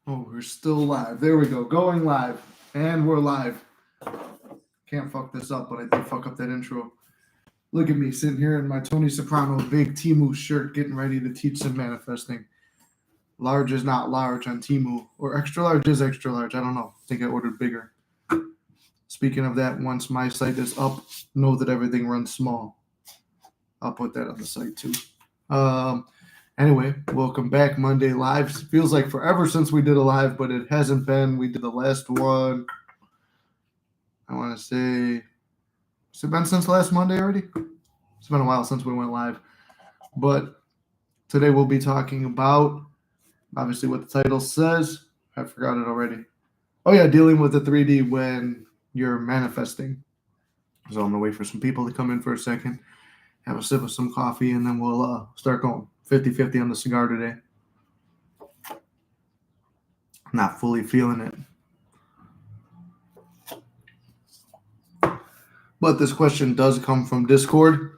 Oh, we're still live. There we go. Going live. And we're live. Can't fuck this up, but I did fuck up that intro. Look at me sitting here in my Tony Soprano big Timu shirt getting ready to teach some manifesting. Large is not large on Timu. Or extra large is extra large. I don't know. I think I ordered bigger. Speaking of that, once my site is up, know that everything runs small. I'll put that on the site too. Anyway, welcome back. Monday Live. Feels like forever since we did a live, but it hasn't been. We did the last one. I want to say, has it been since last Monday already? It's been a while since we went live. But today we'll be talking about, obviously, what the title says. I forgot it already. Oh, yeah, dealing with the 3D when you're manifesting. So I'm going to wait for some people to come in for a second, have a sip of some coffee, and then we'll start going. 50-50 on the cigar today. Not fully feeling it. But this question does come from Discord.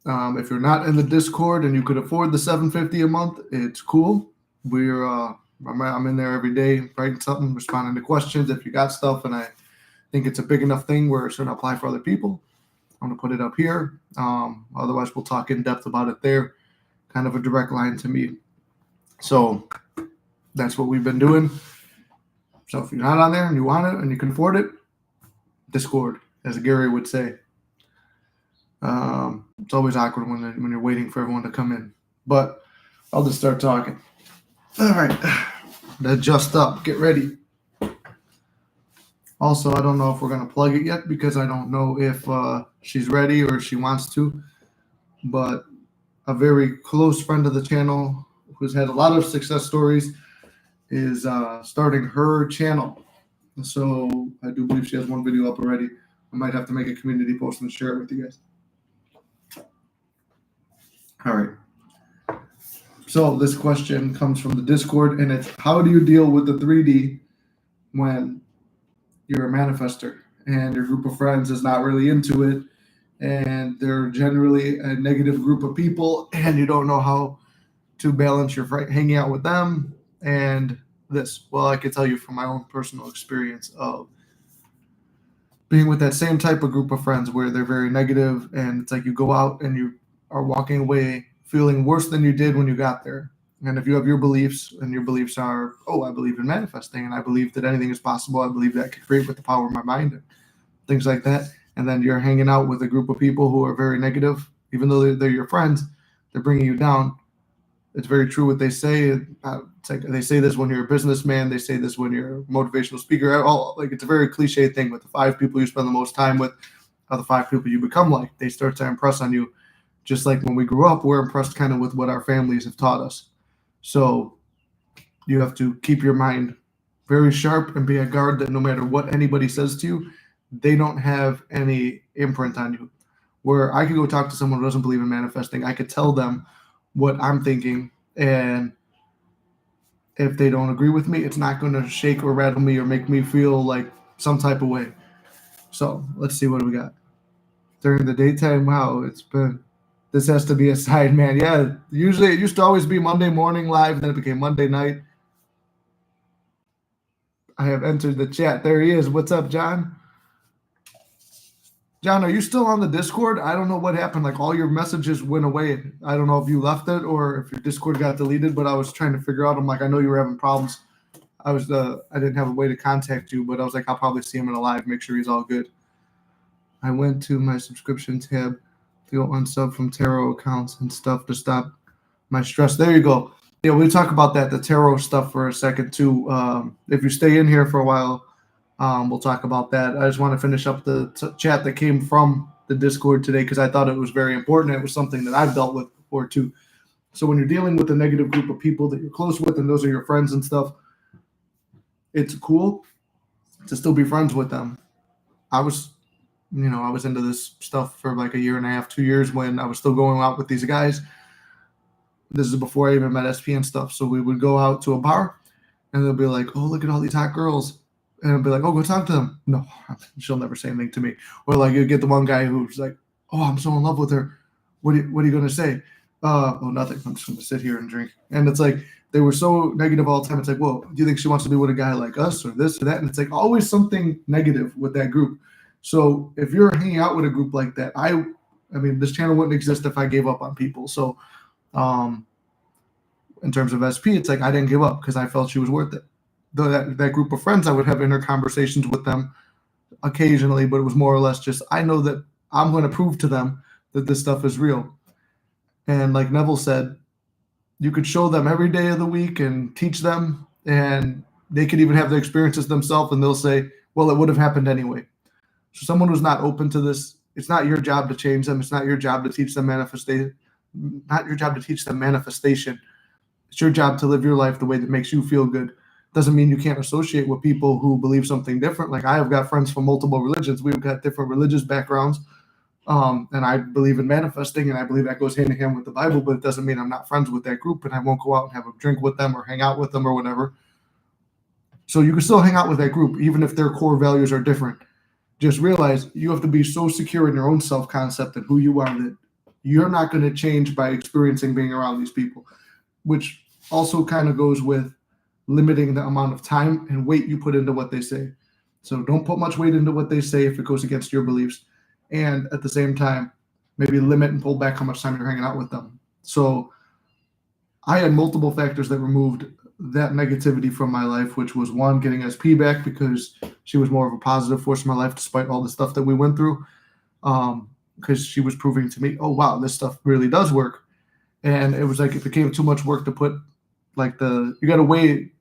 If you're not in the Discord and you could afford the $7.50 a month, it's cool. I'm in there every day writing something, responding to questions. If you got stuff and I think it's a big enough thing where it's going to apply for other people, I'm going to put it up here. Otherwise, we'll talk in depth about it there. Kind of a direct line to me. So that's what we've been doing. So if you're not on there and you want it and you can afford it, Discord, as Gary would say. It's always awkward when you're waiting for everyone to come in. But I'll just start talking. All right. Adjust up. Get ready. Also, I don't know if we're going to plug it yet because I don't know if she's ready or she wants to. But a very close friend of the channel who's had a lot of success stories is starting her channel. So I do believe she has one video up already. I might have to make a community post and share it with you guys. All right. So this question comes from the Discord, and it's how do you deal with the 3D when you're a manifester and your group of friends is not really into it and they're generally a negative group of people and you don't know how to balance your hanging out with them and this? Well, I can tell you from my own personal experience of being with that same type of group of friends where they're very negative and it's like you go out and you are walking away feeling worse than you did when you got there. And if you have your beliefs and your beliefs are, oh, I believe in manifesting and I believe that anything is possible, I believe that I can create with the power of my mind and things like that. And then you're hanging out with a group of people who are very negative, even though they're your friends, they're bringing you down. It's very true what they say. It's like they say this when you're a businessman. They say this when you're a motivational speaker. It's a very cliche thing with the 5 people you spend the most time with are the 5 people you become like. They start to impress on you. Just like when we grew up, we're impressed kind of with what our families have taught us. So you have to keep your mind very sharp and be a guard that no matter what anybody says to you, they don't have any imprint on you. Where I could go talk to someone who doesn't believe in manifesting, I could tell them what I'm thinking, and if they don't agree with me, it's not going to shake or rattle me or make me feel like some type of way. So let's see what we got. During the daytime, wow, this has to be a side man. Yeah, usually it used to always be Monday morning live, then it became Monday night. I have entered the chat. There he is. What's up, John? John, are you still on the Discord? I don't know what happened. Like all your messages went away. I don't know if you left it or if your Discord got deleted, but I was trying to figure out. I'm like, I know you were having problems. I didn't have a way to contact you, but I was like, I'll probably see him in a live, make sure he's all good. I went to my subscription tab to go unsub from tarot accounts and stuff to stop my stress. There you go. Yeah, we'll talk about that, the tarot stuff for a second too. If you stay in here for a while, we'll talk about that. I just want to finish up the chat that came from the Discord today because I thought it was very important. It was something that I've dealt with before too. So when you're dealing with a negative group of people that you're close with and those are your friends and stuff, it's cool to still be friends with them. I was into this stuff for like a year and a half, 2 years when I was still going out with these guys. This is before I even met SP and stuff. So we would go out to a bar and they'll be like, oh, look at all these hot girls. And I'll be like, oh, go talk to them. No, she'll never say anything to me. Or like you get the one guy who's like, oh, I'm so in love with her. What are you going to say? oh, nothing. I'm just going to sit here and drink. And it's like, they were so negative all the time. It's like, well, do you think she wants to be with a guy like us or this or that? And it's like always something negative with that group. So if you're hanging out with a group like that, I mean, this channel wouldn't exist if I gave up on people. So, in terms of SP, it's like I didn't give up because I felt she was worth it. Though that group of friends, I would have inner conversations with them occasionally, but it was more or less just I know that I'm going to prove to them that this stuff is real. And like Neville said, you could show them every day of the week and teach them, and they could even have the experiences themselves, and they'll say, well, it would have happened anyway. So someone who's not open to this, it's not your job to change them. It's not your job to teach them manifestation. Not your job to teach them manifestation. It's your job to live your life the way that makes you feel good. Doesn't mean you can't associate with people who believe something different. Like I have got friends from multiple religions. We've got different religious backgrounds. And I believe in manifesting, and I believe that goes hand in hand with the Bible, but it doesn't mean I'm not friends with that group and I won't go out and have a drink with them or hang out with them or whatever. So you can still hang out with that group, even if their core values are different. Just realize you have to be so secure in your own self-concept and who you are that you're not going to change by experiencing being around these people, which also kind of goes with limiting the amount of time and weight you put into what they say. So don't put much weight into what they say if it goes against your beliefs. And at the same time, maybe limit and pull back how much time you're hanging out with them. So I had multiple factors that removed that negativity from my life, which was one, getting SP back because she was more of a positive force in my life despite all the stuff that we went through. Because she was proving to me, oh, wow, this stuff really does work. And it was like it became too much work to put like you got to weigh.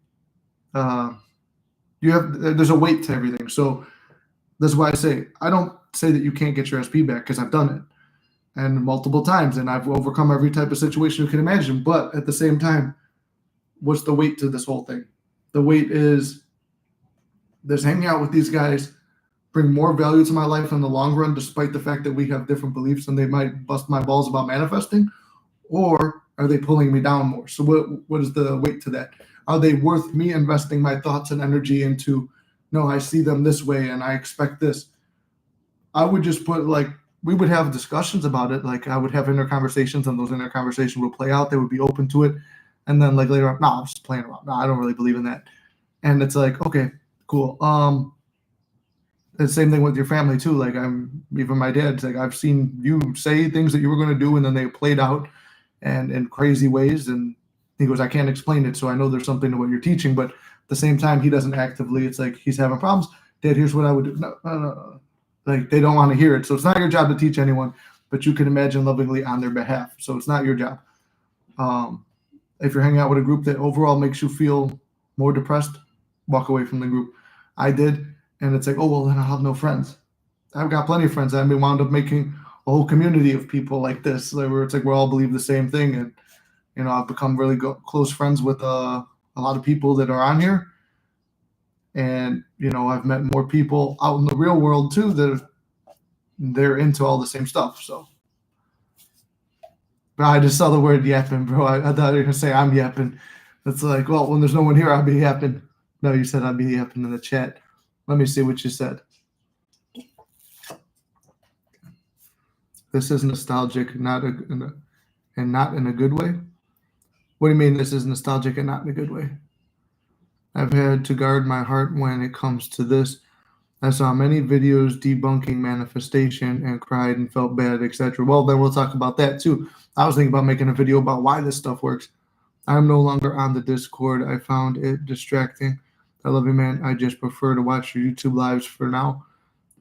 There's a weight to everything. So that's why I say I don't say that you can't get your SP back because I've done it and multiple times and I've overcome every type of situation you can imagine. But at the same time, what's the weight to this whole thing? The weight is this hanging out with these guys bring more value to my life in the long run, despite the fact that we have different beliefs and they might bust my balls about manifesting, or are they pulling me down more? So what is the weight to that? Are they worth me investing my thoughts and energy into, no, I see them this way and I expect this? I would just put we would have discussions about it. Like I would have inner conversations and those inner conversations would play out. They would be open to it. And then like later on, no, I'm just playing around. No, I don't really believe in that. And it's like, okay, cool. The same thing with your family too. Like even my dad's like, I've seen you say things that you were going to do and then they played out and in crazy ways. And he goes, I can't explain it. So I know there's something to what you're teaching, but at the same time, he doesn't actively, it's like, he's having problems. Dad, here's what I would do. No. Like they don't want to hear it. So it's not your job to teach anyone, but you can imagine lovingly on their behalf. So it's not your job. If you're hanging out with a group that overall makes you feel more depressed, walk away from the group. I did. And it's like, oh, well, then I'll have no friends. I've got plenty of friends. We wound up making a whole community of people like this, where it's like we all believe the same thing. And, I've become really close friends with a lot of people that are on here. And, I've met more people out in the real world, too, that they're into all the same stuff. So, but I just saw the word yapping, bro. I thought you were going to say I'm yapping. It's like, well, when there's no one here, I'll be yapping. No, you said I'd be yapping in the chat. Let me see what you said. This is nostalgic, not in a good way. What do you mean this is nostalgic and not in a good way? I've had to guard my heart when it comes to this. I saw many videos debunking manifestation and cried and felt bad, etc. Well, then we'll talk about that too. I was thinking about making a video about why this stuff works. I'm no longer on the Discord. I found it distracting. I love you, man. I just prefer to watch your YouTube lives for now.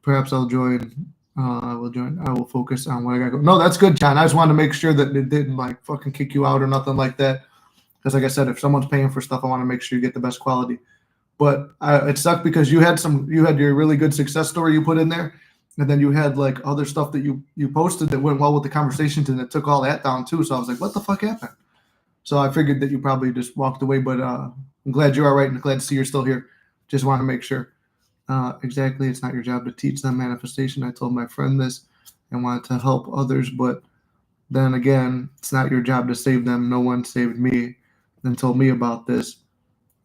Perhaps I'll join. I will join. I will focus on what I got going. No, that's good, John. I just wanted to make sure that it didn't fucking kick you out or nothing like that. Because like I said, if someone's paying for stuff, I want to make sure you get the best quality. But it sucked because you had your really good success story you put in there, and then you had other stuff that you posted that went well with the conversations, and it took all that down too. So I was like, what the fuck happened? So I figured that you probably just walked away, but I'm glad you're all right and glad to see you're still here. Just want to make sure. Exactly, it's not your job to teach them manifestation. I told my friend this and wanted to help others, but then again, it's not your job to save them. No one saved me and told me about this.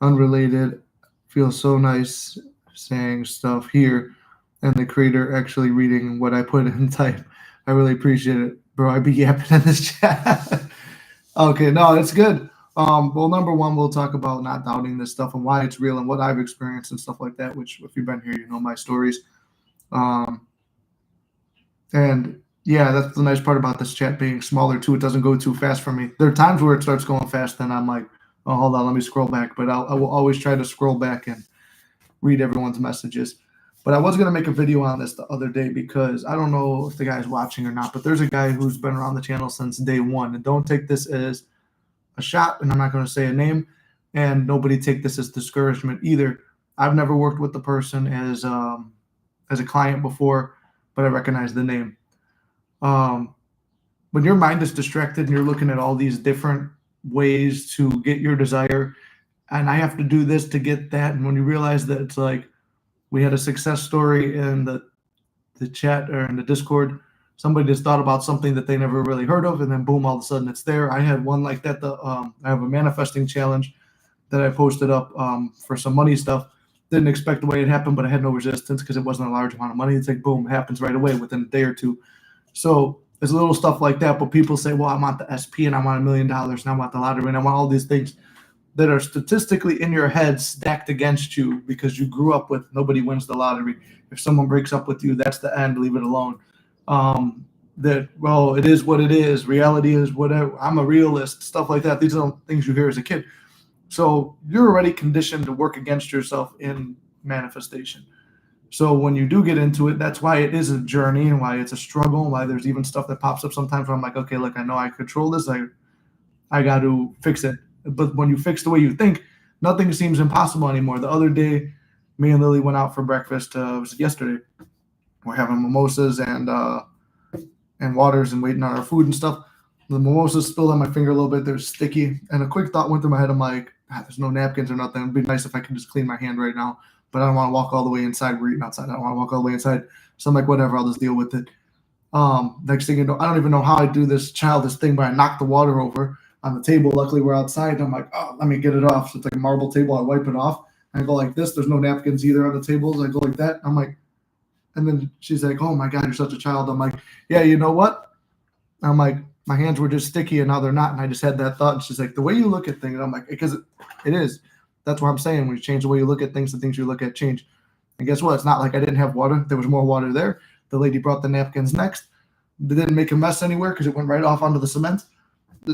Unrelated, feels so nice saying stuff here and the creator actually reading what I put in type. I really appreciate it. Bro, I be yapping in this chat. Okay, no, it's good. Well, number one, we'll talk about not doubting this stuff and why it's real and what I've experienced and stuff like that. Which, if you've been here, you know my stories. Um, and yeah, that's the nice part about this chat being smaller too. It doesn't go too fast for me. There are times where it starts going fast, and I'm like, oh, hold on, let me scroll back. But I will always try to scroll back and read everyone's messages. But I was going to make a video on this the other day because I don't know if the guy's watching or not, but there's a guy who's been around the channel since day one. And don't take this as a shot, and I'm not going to say a name, and nobody take this as discouragement either. I've never worked with the person as a client before, but I recognize the name. When your mind is distracted and you're looking at all these different ways to get your desire, and I have to do this to get that, and when you realize that it's like we had a success story in the chat or in the Discord, somebody just thought about something that they never really heard of, and then boom, all of a sudden it's there. I had one like that. I have a manifesting challenge that I posted up for some money stuff. Didn't expect the way it happened, but I had no resistance because it wasn't a large amount of money. It's like boom, it happens right away within a day or two. So there's little stuff like that, but people say, well, I want the SP and I want $1 million and I want the lottery and I want all these things that are statistically in your head stacked against you because you grew up with nobody wins the lottery. If someone breaks up with you, that's the end, leave it alone. Well, it is what it is. Reality is whatever. I'm a realist, stuff like that. These are things you hear as a kid. So you're already conditioned to work against yourself in manifestation. So when you do get into it, that's why it is a journey and why it's a struggle, and why there's even stuff that pops up sometimes where I'm like, okay, look, I know I control this. I got to fix it. But when you fix the way you think, nothing seems impossible anymore. The other day, me and Lily went out for breakfast. It was yesterday. We're having mimosas and waters and waiting on our food and stuff. The mimosas spilled on my finger a little bit. They're sticky. And a quick thought went through my head. I'm like, there's no napkins or nothing. It'd be nice if I could just clean my hand right now. But I don't want to walk all the way inside. We're eating outside. I don't want to walk all the way inside. So I'm like, whatever, I'll just deal with it. Next thing you know, I don't even know how I do this childish thing, but I knock the water over on the table. Luckily, we're outside. And I'm like, oh, let me get it off. So it's like a marble table. I wipe it off. I go like this. There's no napkins either on the tables. I go like that. I'm like, and then she's like, oh my God, you're such a child. I'm like, yeah, you know what? I'm like, my hands were just sticky and now they're not. And I just had that thought. And she's like, the way you look at things. And I'm like, because it is. That's what I'm saying. When you change the way you look at things, the things you look at change. And guess what? It's not like I didn't have water. There was more water there. The lady brought the napkins next. They didn't make a mess anywhere because it went right off onto the cement.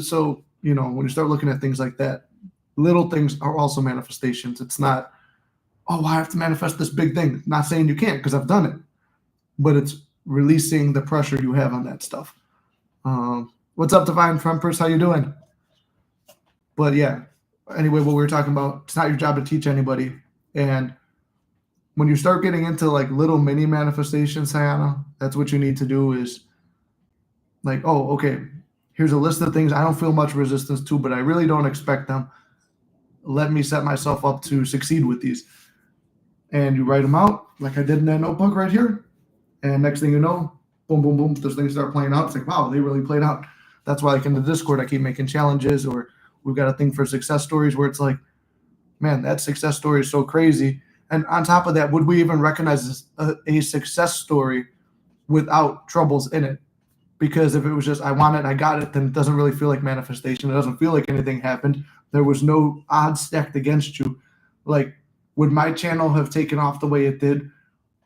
So, you know, when you start looking at things like that, little things are also manifestations. It's not, oh, I have to manifest this big thing. Not saying you can't because I've done it. But it's releasing the pressure you have on that stuff. What's up, Divine Trumpers? How you doing? But yeah, anyway, what we were talking about, it's not your job to teach anybody. And when you start getting into like little mini manifestations, Sayana, that's what you need to do is like, oh, okay, here's a list of things I don't feel much resistance to, but I really don't expect them. Let me set myself up to succeed with these. And you write them out like I did in that notebook right here. And next thing you know, boom, boom, boom, those things start playing out. It's like, wow, they really played out. That's why like in the Discord, I keep making challenges, or we've got a thing for success stories where it's like, man, that success story is so crazy. And on top of that, would we even recognize a success story without troubles in it? Because if it was just, I want it, I got it, then it doesn't really feel like manifestation. It doesn't feel like anything happened. There was no odds stacked against you. Like, would my channel have taken off the way it did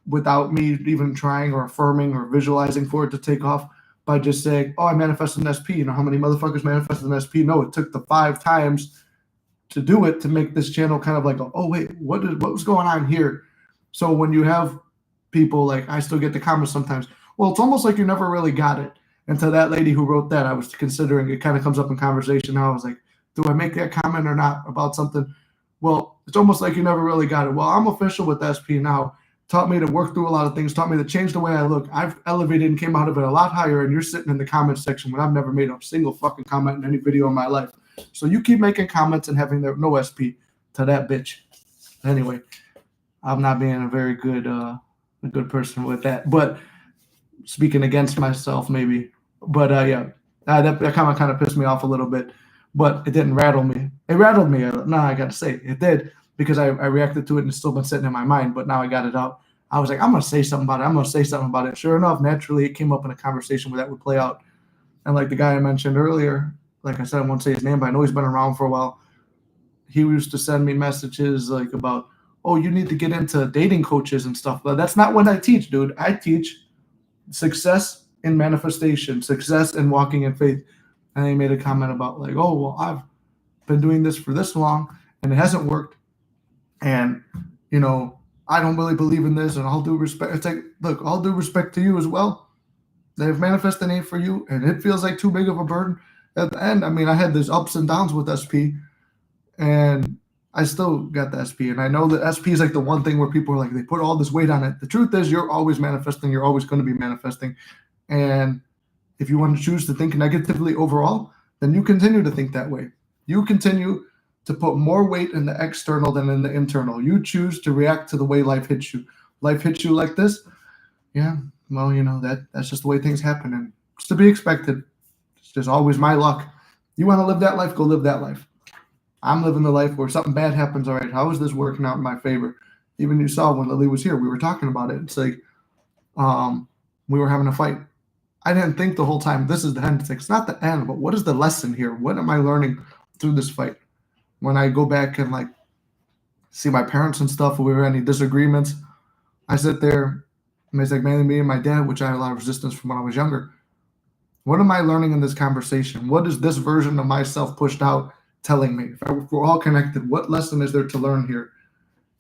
without me even trying or affirming or visualizing for it to take off by just saying, oh, I manifested an SP. You know how many motherfuckers manifested an SP? No, it took the 5 times to do it to make this channel kind of like, oh, wait, what was going on here? So when you have people like, I still get the comments sometimes, well, it's almost like you never really got it. And to that lady who wrote that, I was considering, it kind of comes up in conversation now. I was like, do I make that comment or not about something? Well, it's almost like you never really got it. Well, I'm official with SP now. Taught me to work through a lot of things, taught me to change the way I look. I've elevated and came out of it a lot higher, and you're sitting in the comment section when I've never made a single fucking comment in any video in my life. So you keep making comments and having no SP to that bitch. Anyway, I'm not being a very good person with that. But speaking against myself, maybe. But yeah, that comment kind of pissed me off a little bit. But it didn't rattle me. It rattled me. No, I got to say, it did. Because I reacted to it and it's still been sitting in my mind, but now I got it out. I was like, I'm going to say something about it. I'm going to say something about it. Sure enough, naturally, it came up in a conversation where that would play out. And like the guy I mentioned earlier, like I said, I won't say his name, but I know he's been around for a while. He used to send me messages like about, oh, you need to get into dating coaches and stuff. But that's not what I teach, dude. I teach success in manifestation, success in walking in faith. And he made a comment about like, oh, well, I've been doing this for this long and it hasn't worked. And, you know, I don't really believe in this, and all due respect. It's like, look, all due respect to you as well. They've manifested it for you, and it feels like too big of a burden. At the end, I mean, I had these ups and downs with SP, and I still got the SP. And I know that SP is like the one thing where people are like, they put all this weight on it. The truth is, you're always manifesting. You're always going to be manifesting. And if you want to choose to think negatively overall, then you continue to think that way. You continue to put more weight in the external than in the internal. You choose to react to the way life hits you. Life hits you like this. Yeah, well, you know, that's just the way things happen, and it's to be expected. It's just always my luck. You want to live that life, go live that life. I'm living the life where something bad happens. All right, how is this working out in my favor? Even you saw when Lily was here, we were talking about it. It's like we were having a fight. I didn't think the whole time, this is the end. It's like, it's not the end, but what is the lesson here? What am I learning through this fight? When I go back and like see my parents and stuff, if we were any disagreements, I sit there and it's like mainly me and my dad, which I had a lot of resistance from when I was younger. What am I learning in this conversation? What is this version of myself pushed out telling me? If we're all connected, what lesson is there to learn here?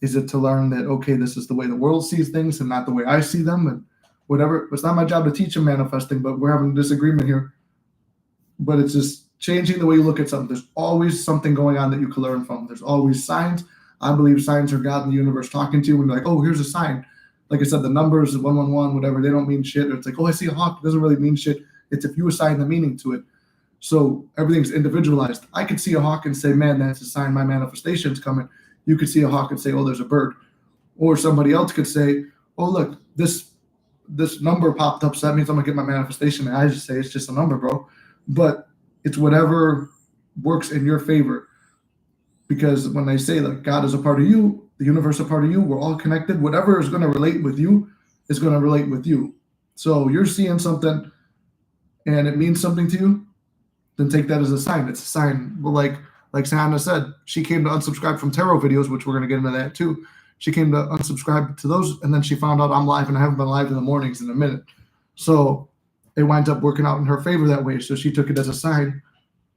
Is it to learn that, okay, this is the way the world sees things and not the way I see them, and whatever? It's not my job to teach them manifesting, but we're having a disagreement here. But it's just changing the way you look at something. There's always something going on that you can learn from. There's always signs. I believe signs are God in the universe talking to you when you're like, oh, here's a sign. Like I said, the numbers, 111, whatever, they don't mean shit. Or it's like, oh, I see a hawk. It doesn't really mean shit. It's if you assign the meaning to it. So everything's individualized. I could see a hawk and say, man, that's a sign my manifestation's coming. You could see a hawk and say, oh, there's a bird. Or somebody else could say, oh, look, this number popped up, so that means I'm going to get my manifestation. And I just say, it's just a number, bro. But it's whatever works in your favor. Because when they say like God is a part of you, the universe is a part of you, we're all connected. Whatever is going to relate with you is going to relate with you. So you're seeing something and it means something to you, then take that as a sign. It's a sign. Well, like Sana said, she came to unsubscribe from tarot videos, which we're going to get into that too. She came to unsubscribe to those, and then she found out I'm live, and I haven't been live in the mornings in a minute. So it winds up working out in her favor that way. So she took it as a sign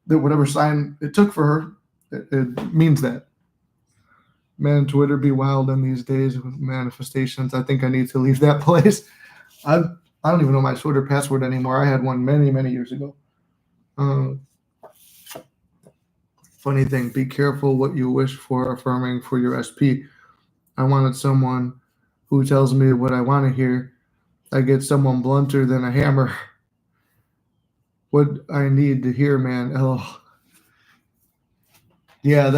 that whatever sign it took for her, it means that. Man, Twitter be wild in these days with manifestations. I think I need to leave that place. I don't even know my Twitter password anymore. I had one many, many years ago. Funny thing, be careful what you wish for, affirming for your SP. I wanted someone who tells me what I want to hear. I get someone blunter than a hammer. What I need to hear, man. Oh, yeah,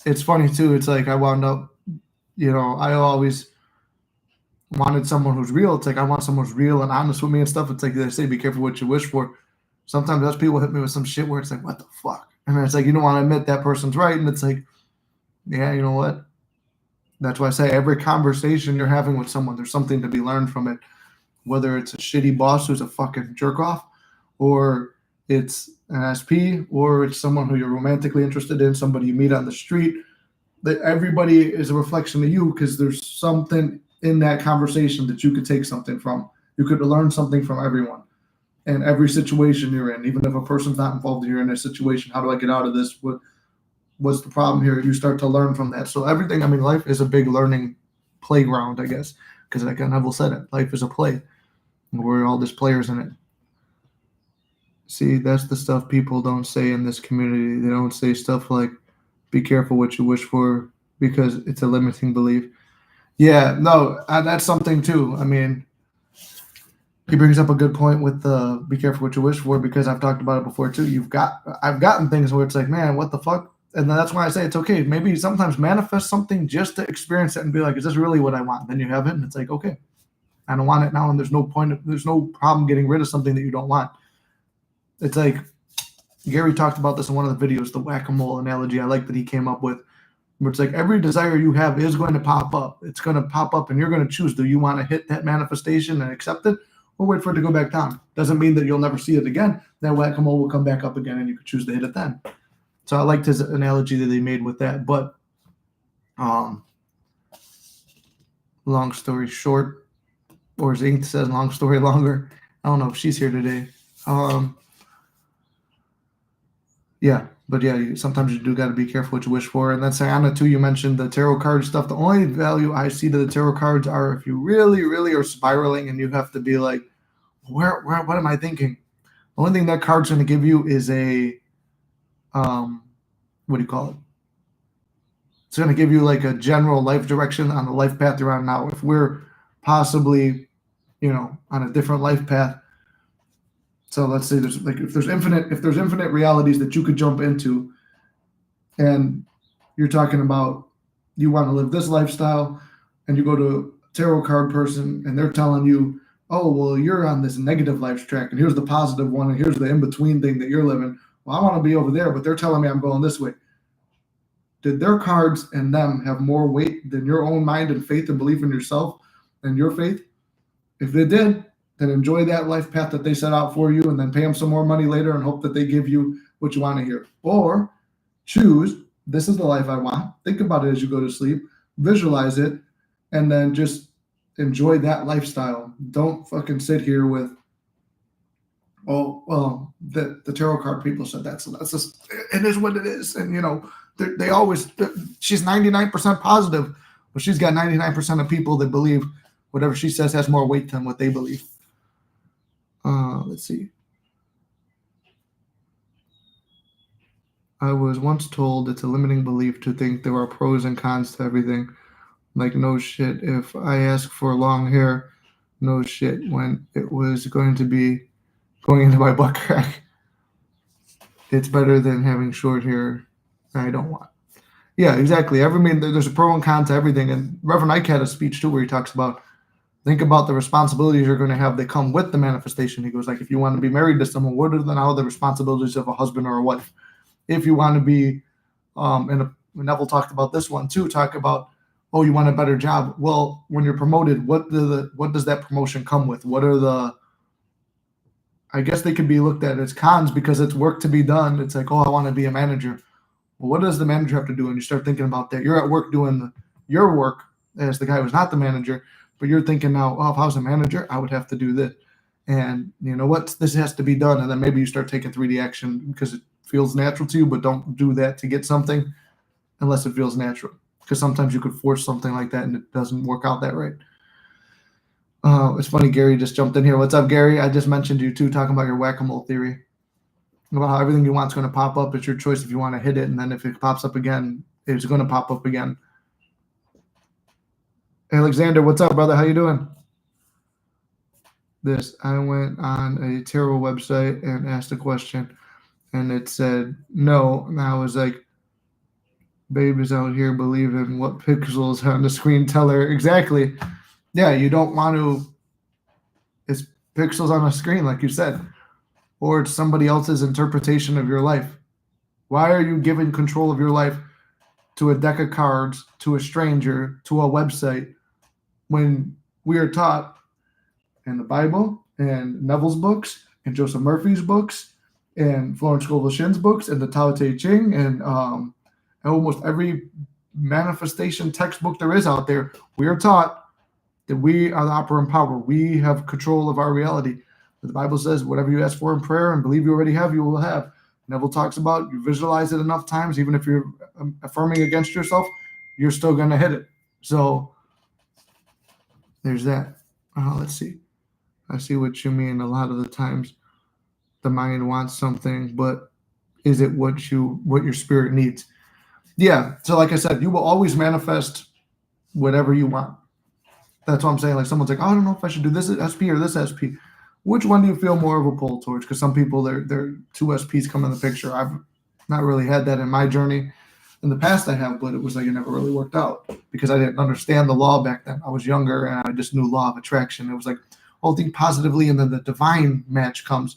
it's funny too. It's like I wound up, I always wanted someone who's real. It's like I want someone who's real and honest with me and stuff. It's like they say, be careful what you wish for. Sometimes those people hit me with some shit where it's like, what the fuck? And it's like, you don't want to admit that person's right. And it's like, yeah, you know what? That's why I say every conversation you're having with someone, there's something to be learned from it. Whether it's a shitty boss who's a fucking jerk off, or it's an SP, or it's someone who you're romantically interested in, somebody you meet on the street, that everybody is a reflection of you because there's something in that conversation that you could take something from. You could learn something from everyone. And every situation you're in, even if a person's not involved, you're in a situation, how do I get out of this? What's the problem here? You start to learn from that. So everything, life is a big learning playground, I guess, because like Neville said it, life is a play. We're all just players in it. See, that's the stuff people don't say in this community. They don't say stuff like, be careful what you wish for because it's a limiting belief. Yeah, no, that's something too. He brings up a good point with the be careful what you wish for, because I've talked about it before too. I've gotten things where it's like, man, what the fuck? And then that's why I say it's okay. Maybe sometimes manifest something just to experience it and be like, is this really what I want? Then you have it and it's like, okay, I don't want it now. And there's no problem getting rid of something that you don't want. It's like Gary talked about this in one of the videos, the whack-a-mole analogy I like that he came up with, where it's like every desire you have is going to pop up. It's going to pop up and you're going to choose. Do you want to hit that manifestation and accept it? or wait for it to go back down. Doesn't mean that you'll never see it again. That whack-a-mole will come back up again, and you can choose to hit it then. So I liked his analogy that they made with that. But long story short, or as Ink says, long story longer. I don't know if she's here today. Sometimes you do got to be careful what you wish for. And then Sayana too, you mentioned the tarot card stuff. The only value I see to the tarot cards are if you really, really are spiraling and you have to be like, where what am I thinking? The only thing that card's going to give you is a, what do you call it? It's going to give you like a general life direction on the life path you're on now. If we're possibly, on a different life path. So let's say if there's infinite realities that you could jump into, and you're talking about you want to live this lifestyle, and you go to a tarot card person and they're telling you, oh, well, you're on this negative life track, and here's the positive one, and here's the in-between thing that you're living. Well, I want to be over there, but they're telling me I'm going this way. Did their cards and them have more weight than your own mind and faith and belief in yourself and your faith? If they did, then enjoy that life path that they set out for you, and then pay them some more money later and hope that they give you what you want to hear. Or choose, this is the life I want. Think about it as you go to sleep, visualize it, and then just enjoy that lifestyle. Don't fucking sit here with, oh, well, the tarot card people said that, so that's just, it is what it is. And, they always, she's 99% positive, but she's got 99% of people that believe whatever she says has more weight than what they believe. Let's see. I was once told it's a limiting belief to think there are pros and cons to everything. Like, no shit, if I ask for long hair, no shit, when it was going to be going into my butt crack. It's better than having short hair I don't want. Yeah, exactly. There's a pro and con to everything. And Reverend Ike had a speech too where he talks about, think about the responsibilities you're going to have that come with the manifestation. He goes, like, if you want to be married to someone, what are now the responsibilities of a husband or a wife? If you want to be, Neville talked about this one too, talk about, oh, you want a better job. Well, when you're promoted, what does that promotion come with? What are I guess they could be looked at as cons because it's work to be done. It's like, oh, I want to be a manager. Well, what does the manager have to do? And you start thinking about that. You're at work doing your work as the guy who's not the manager, but you're thinking now, oh, if I was a manager, I would have to do this. And you know what? This has to be done. And then maybe you start taking 3D action because it feels natural to you, but don't do that to get something unless it feels natural. Because sometimes you could force something like that and it doesn't work out that right. It's funny, Gary just jumped in here. What's up, Gary? I just mentioned you too, talking about your whack-a-mole theory. About how everything you want is going to pop up. It's your choice if you want to hit it. And then if it pops up again, it's going to pop up again. Alexander, what's up, brother? How you doing? I went on a tarot website and asked a question, and it said no. And I was like, babies out here believing what pixels on the screen tell her. Exactly. Yeah, you don't want to. It's pixels on a screen, like you said. Or it's somebody else's interpretation of your life. Why are you giving control of your life to a deck of cards, to a stranger, to a website, when we are taught in the Bible and Neville's books and Joseph Murphy's books and Florence Scovel Shin's books and the Tao Te Ching and almost every manifestation textbook there is out there, we are taught that we are the operant power. We have control of our reality. The Bible says, whatever you ask for in prayer and believe you already have, you will have. Neville talks about you visualize it enough times, even if you're affirming against yourself, you're still going to hit it. So there's that. Let's see. I see what you mean. A lot of the times the mind wants something, but is it what your spirit needs? Yeah. So like I said, you will always manifest whatever you want. That's what I'm saying. Like someone's like, oh, I don't know if I should do this SP or this SP. Which one do you feel more of a pull towards? Because some people, they're two SPs come in the picture. I've not really had that in my journey. In the past I have, but it was like it never really worked out because I didn't understand the law back then. I was younger and I just knew law of attraction. It was like, oh, think positively, and then the divine match comes.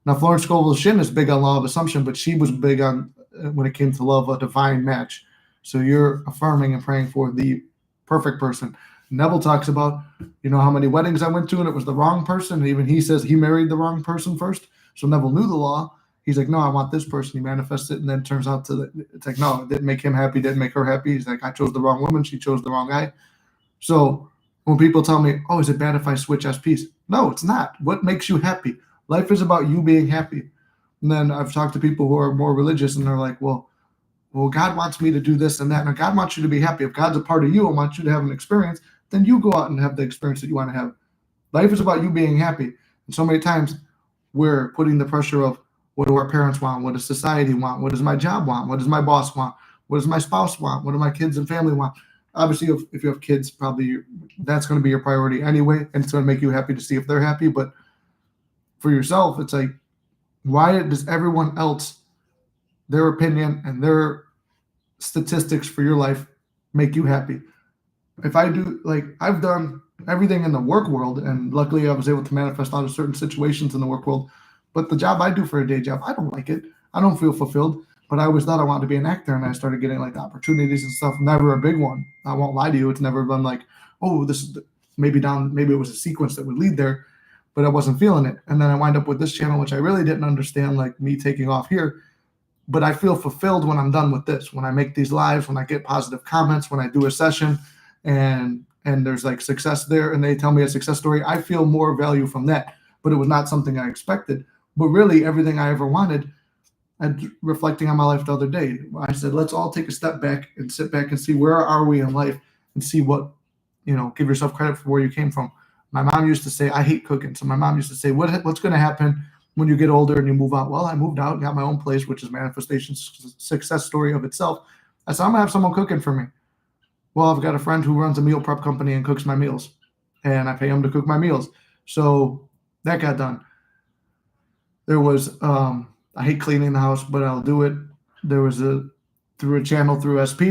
Now, Florence Scovel Shin is big on law of assumption, but she was big on when it came to love, a divine match. So you're affirming and praying for the perfect person. Neville talks about, how many weddings I went to and it was the wrong person. And even he says he married the wrong person first. So Neville knew the law. He's like, no, I want this person. He manifests it. And then it turns out it's like, no, it didn't make him happy. Didn't make her happy. He's like, I chose the wrong woman. She chose the wrong guy. So when people tell me, oh, is it bad if I switch SPs? No, it's not. What makes you happy? Life is about you being happy. And then I've talked to people who are more religious and they're like, well, God wants me to do this and that. And God wants you to be happy. If God's a part of you and wants you to have an experience, then you go out and have the experience that you want to have. Life is about you being happy. And so many times we're putting the pressure of, what do our parents want? What does society want? What does my job want? What does my boss want? What does my spouse want? What do my kids and family want? Obviously, if you have kids, probably that's going to be your priority anyway, and it's going to make you happy to see if they're happy. But for yourself, it's like, why does everyone else, their opinion and their statistics for your life make you happy? If I do, I've done everything in the work world, and luckily I was able to manifest out of certain situations in the work world. But the job I do for a day job, I don't like it. I don't feel fulfilled. But I always thought I wanted to be an actor, and I started getting opportunities and stuff. Never a big one. I won't lie to you. It's never been like, oh, this is maybe it was a sequence that would lead there, but I wasn't feeling it. And then I wind up with this channel, which I really didn't understand, like me taking off here. But I feel fulfilled when I'm done with this. When I make these lives, when I get positive comments, when I do a session, and there's success there, and they tell me a success story, I feel more value from that. But it was not something I expected. But really, everything I ever wanted, and reflecting on my life the other day, I said, let's all take a step back and sit back and see where are we in life and see what, give yourself credit for where you came from. My mom used to say, I hate cooking. So my mom used to say, what's going to happen when you get older and you move out? Well, I moved out and got my own place, which is manifestation's success story of itself. I said, I'm going to have someone cooking for me. Well, I've got a friend who runs a meal prep company and cooks my meals, and I pay him to cook my meals. So that got done. There was, I hate cleaning the house, but I'll do it. There was through a channel through SP.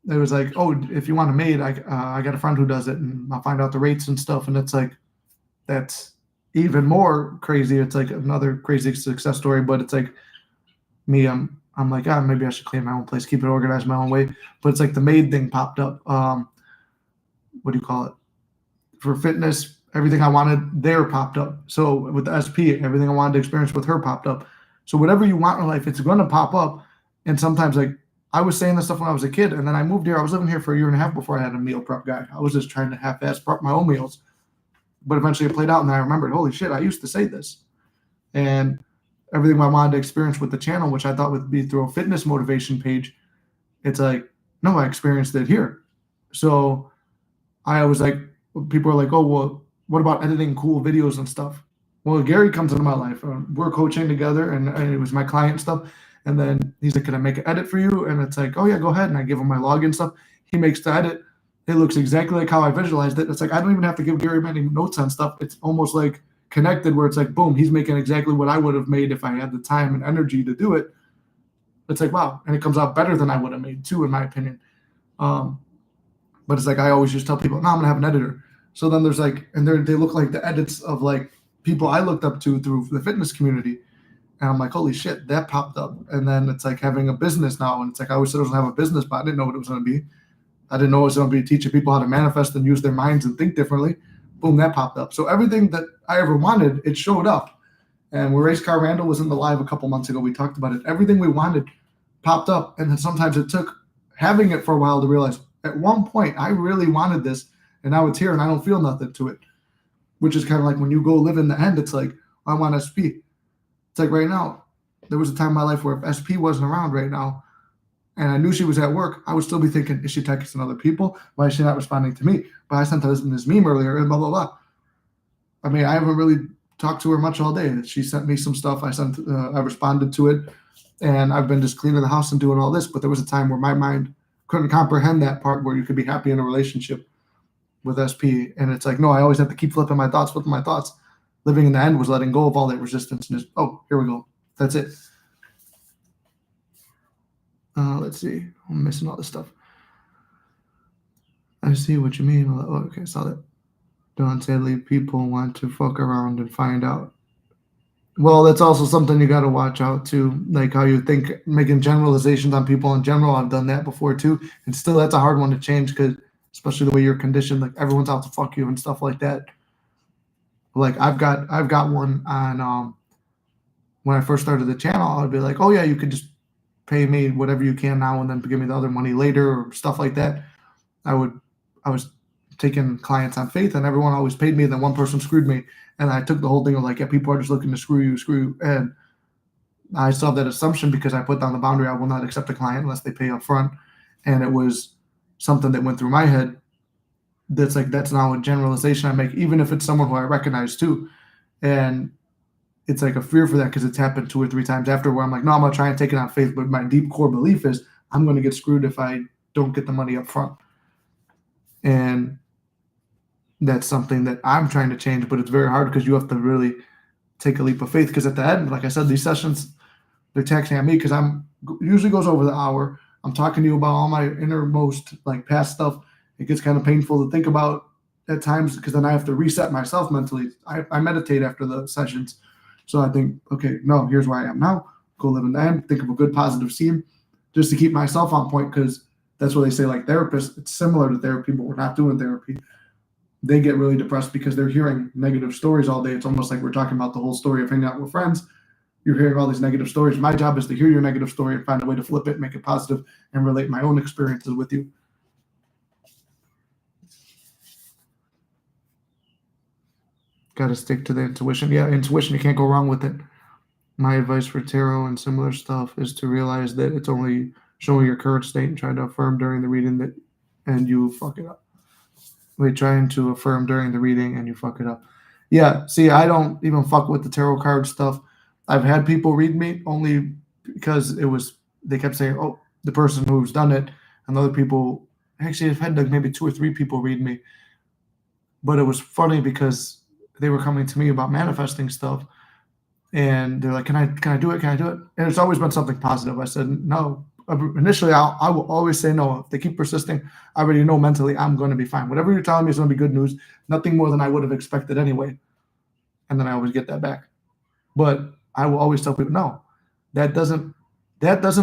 It was like, oh, if you want a maid, I got a friend who does it, and I'll find out the rates and stuff. And it's like, that's even more crazy. It's like another crazy success story, but it's like me, I'm like, maybe I should clean my own place, keep it organized my own way. But it's like the maid thing popped up. What do you call it? For fitness, everything I wanted there popped up. So with the SP, everything I wanted to experience with her popped up. So whatever you want in life, it's going to pop up. And sometimes, I was saying this stuff when I was a kid, and then I moved here. I was living here for a year and a half before I had a meal prep guy. I was just trying to half-ass prep my own meals. But eventually it played out, and I remembered, holy shit, I used to say this. And everything I wanted to experience with the channel, which I thought would be through a fitness motivation page, it's like, no, I experienced it here. So I was like, people are like, oh, well, what about editing cool videos and stuff? Well, Gary comes into my life. We're coaching together, and it was my client stuff. And then he's like, can I make an edit for you? And it's like, oh, yeah, go ahead. And I give him my login stuff. He makes the edit. It looks exactly like how I visualized it. It's like, I don't even have to give Gary many notes on stuff. It's almost like connected where it's like, boom, he's making exactly what I would have made if I had the time and energy to do it. It's like, wow. And it comes out better than I would have made too, in my opinion. But it's like, I always just tell people, no, I'm going to have an editor. So then there's and they look like the edits of people I looked up to through the fitness community. And I'm like, holy shit, that popped up. And then it's like having a business now. And it's like, I always said I was going to have a business, but I didn't know what it was going to be. I didn't know it was going to be teaching people how to manifest and use their minds and think differently. Boom, that popped up. So everything that I ever wanted, it showed up. And when Race Car Randall was in the live a couple months ago, we talked about it. Everything we wanted popped up. And then sometimes it took having it for a while to realize at one point, I really wanted this. And now it's here and I don't feel nothing to it. Which is kind of like when you go live in the end, it's like, I want SP. It's like right now, there was a time in my life where if SP wasn't around right now, and I knew she was at work, I would still be thinking, is she texting other people? Why is she not responding to me? But I sent her this meme earlier and blah, blah, blah. I mean, I haven't really talked to her much all day. She sent me some stuff. I responded to it, and I've been just cleaning the house and doing all this. But there was a time where my mind couldn't comprehend that part where you could be happy in a relationship with SP. And it's like, no, I always have to keep flipping my thoughts. Living in the end was letting go of all that resistance and just, oh, here we go. That's it. Let's see. I'm missing all this stuff. I see what you mean. Oh, okay, saw that. Don't say leave people want to fuck around and find out. Well, that's also something you got to watch out too, like how you think, making generalizations on people in general. I've done that before too, and still that's a hard one to change because especially the way you're conditioned. Like everyone's out to fuck you and stuff like that. Like I've got one on when I first started the channel. I'd be like, oh yeah, you could just pay me whatever you can now and then give me the other money later or stuff like that. I was taking clients on faith and everyone always paid me. And then one person screwed me. And I took the whole thing of like, yeah, people are just looking to screw you. And I still have that assumption because I put down the boundary. I will not accept a client unless they pay up front. And it was something that went through my head. That's now a generalization I make, even if it's someone who I recognize too. And it's like a fear for that because it's happened 2 or 3 times after where I'm like, no, I'm going to try and take it on faith. But my deep core belief is I'm going to get screwed if I don't get the money up front. And that's something that I'm trying to change, but it's very hard because you have to really take a leap of faith. Because at the end, like I said, these sessions, they're taxing on me because I'm usually goes over the hour. I'm talking to you about all my innermost like past stuff. It gets kind of painful to think about at times because then I have to reset myself mentally. I meditate after the sessions. So I think, okay, no, here's where I am now. Go live in the end. Think of a good positive scene just to keep myself on point because that's what they say, like therapists, it's similar to therapy, but we're not doing therapy. They get really depressed because they're hearing negative stories all day. It's almost like we're talking about the whole story of hanging out with friends. You're hearing all these negative stories. My job is to hear your negative story and find a way to flip it, make it positive, and relate my own experiences with you. Got to stick to the intuition. Yeah, intuition, you can't go wrong with it. My advice for tarot and similar stuff is to realize that it's only showing your current state and trying to affirm during the reading that, and you fuck it up. Trying to affirm during the reading and you fuck it up. Yeah, see, I don't even fuck with the tarot card stuff. I've had people read me only because they kept saying, oh, the person who's done it, and other people, actually I've had like maybe 2 or 3 people read me. But it was funny because they were coming to me about manifesting stuff and they're like, can I do it? Can I do it? And it's always been something positive. I said, no. Initially, I will always say no. If they keep persisting, I already know mentally I'm going to be fine. Whatever you're telling me is going to be good news. Nothing more than I would have expected anyway. And then I always get that back. But I will always tell people, no, that doesn't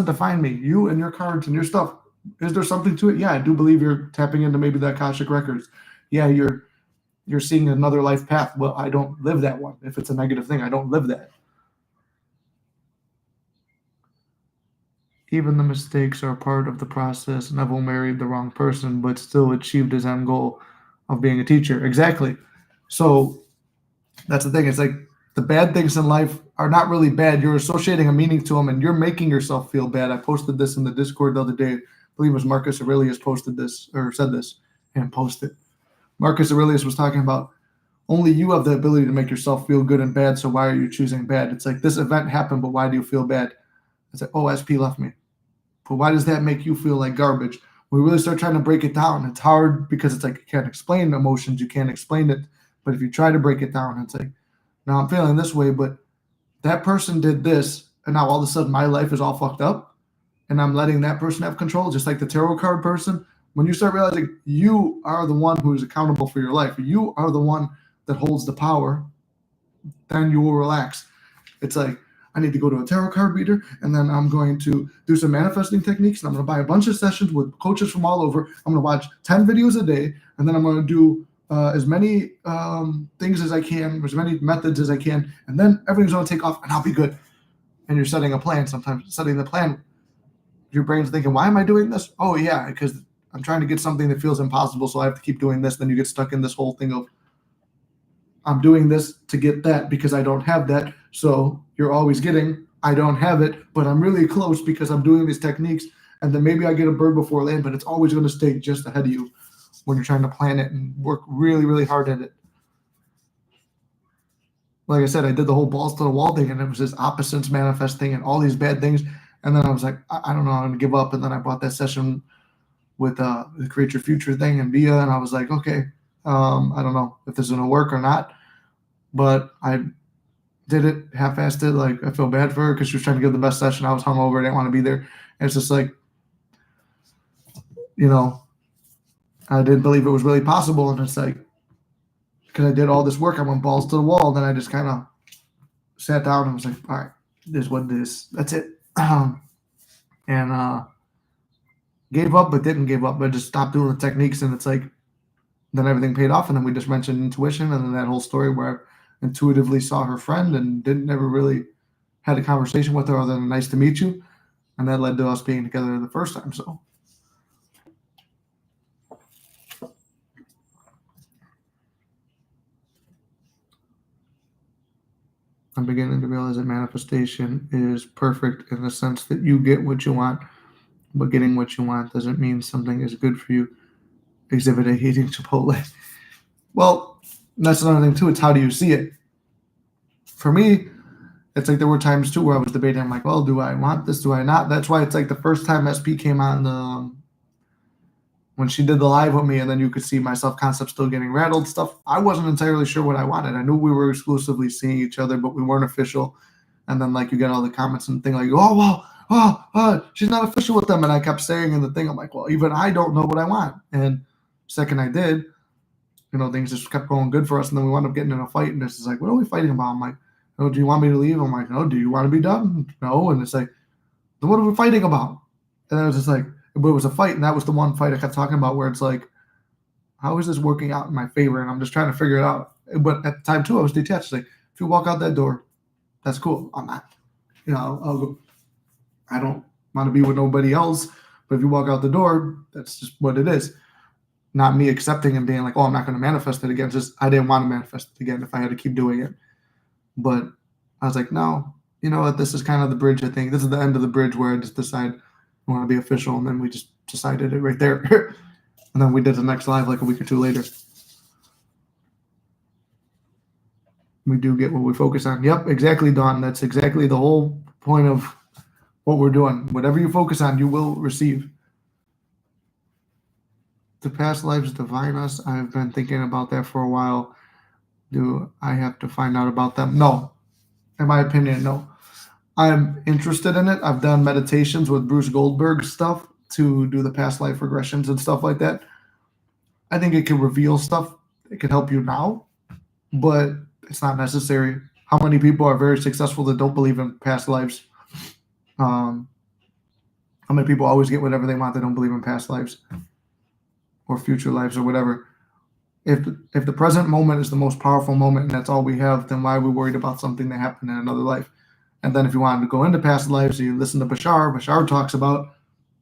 define me. You and your cards and your stuff. Is there something to it? Yeah, I do believe you're tapping into maybe the Akashic records. Yeah, you're seeing another life path. Well, I don't live that one. If it's a negative thing, I don't live that. Even the mistakes are part of the process. Neville married the wrong person, but still achieved his end goal of being a teacher. Exactly. So that's the thing. It's like the bad things in life are not really bad. You're associating a meaning to them and you're making yourself feel bad. I posted this in the Discord the other day. I believe it was Marcus Aurelius posted this or said this and posted. Marcus Aurelius was talking about only you have the ability to make yourself feel good and bad. So why are you choosing bad? It's like this event happened, but why do you feel bad? It's like, oh, SP left me. But why does that make you feel like garbage? We really start trying to break it down. It's hard because it's like you can't explain emotions. You can't explain it. But if you try to break it down, it's like, now I'm feeling this way, but that person did this. And now all of a sudden my life is all fucked up. And I'm letting that person have control, just like the tarot card person. When you start realizing you are the one who is accountable for your life, you are the one that holds the power, then you will relax. It's like, I need to go to a tarot card reader, and then I'm going to do some manifesting techniques, and I'm going to buy a bunch of sessions with coaches from all over. I'm going to watch 10 videos a day, and then I'm going to do as many things as I can, as many methods as I can, and then everything's going to take off, and I'll be good. And you're setting a plan. Sometimes setting the plan, your brain's thinking, why am I doing this? Oh, yeah, because I'm trying to get something that feels impossible, so I have to keep doing this. Then you get stuck in this whole thing of, I'm doing this to get that because I don't have that. So you're always getting, I don't have it, but I'm really close because I'm doing these techniques. And then maybe I get a bird before land, but it's always going to stay just ahead of you when you're trying to plan it and work really, really hard at it. Like I said, I did the whole balls to the wall thing, and it was this opposites manifesting and all these bad things. And then I was like, I don't know, I'm going to give up. And then I bought that session with the Create Your Future thing and Via, and I was like, okay, I don't know if this is going to work or not, but I did it, half-assed it. Like, I feel bad for her because she was trying to give the best session. I was hungover, I didn't want to be there. And it's just like, I didn't believe it was really possible. And it's like, because I did all this work, I went balls to the wall. Then I just kind of sat down and was like, all right, this is what it is. That's it. And gave up but didn't give up, but just stopped doing the techniques, and it's like then everything paid off. And then we just mentioned intuition, and then that whole story where I intuitively saw her friend and didn't never really had a conversation with her other than nice to meet you, and that led to us being together the first time. So I'm beginning to realize that manifestation is perfect in the sense that you get what you want, but getting what you want doesn't mean something is good for you. Exhibit A, eating Chipotle. Well, that's another thing too. It's how do you see it? For me, it's like there were times too where I was debating. I'm like, well, do I want this? Do I not? That's why it's like the first time SP came on when she did the live with me, and then you could see my self-concept still getting rattled stuff. I wasn't entirely sure what I wanted. I knew we were exclusively seeing each other, but we weren't official. And then like you get all the comments and thing like, oh well, she's not official with them. And I kept saying in the thing, I'm like, well, even I don't know what I want. And second I did, things just kept going good for us. And then we wound up getting in a fight, and this is like, what are we fighting about? I'm like, oh, do you want me to leave? I'm like, no. Do you want to be done? No. And it's like, then what are we fighting about? And then it was just like, but it was a fight, and that was the one fight I kept talking about where it's like, how is this working out in my favor? And I'm just trying to figure it out. But at the time too, I was detached. Like, if you walk out that door, that's cool. I'm not, I'll go. I don't want to be with nobody else. But if you walk out the door, that's just what it is. Not me accepting and being like, oh, I'm not going to manifest it again. It's just I didn't want to manifest it again if I had to keep doing it. But I was like, no, you know what? This is kind of the bridge, I think. This is the end of the bridge where I just decide I want to be official. And then we just decided it right there. And then we did the next live like a week or two later. We do get what we focus on. Yep, exactly, Dawn. That's exactly the whole point of what we're doing. Whatever you focus on, you will receive. The past lives divine us. I've been thinking about that for a while. Do I have to find out about them? No. In my opinion, no. I'm interested in it. I've done meditations with Bruce Goldberg stuff to do the past life regressions and stuff like that. I think it can reveal stuff. It can help you now, but it's not necessary. How many people are very successful that don't believe in past lives? How many people always get whatever they want that don't believe in past lives or future lives or whatever? If the present moment is the most powerful moment and that's all we have, then why are we worried about something that happened in another life? And then if you wanted to go into past lives, you listen to Bashar talks about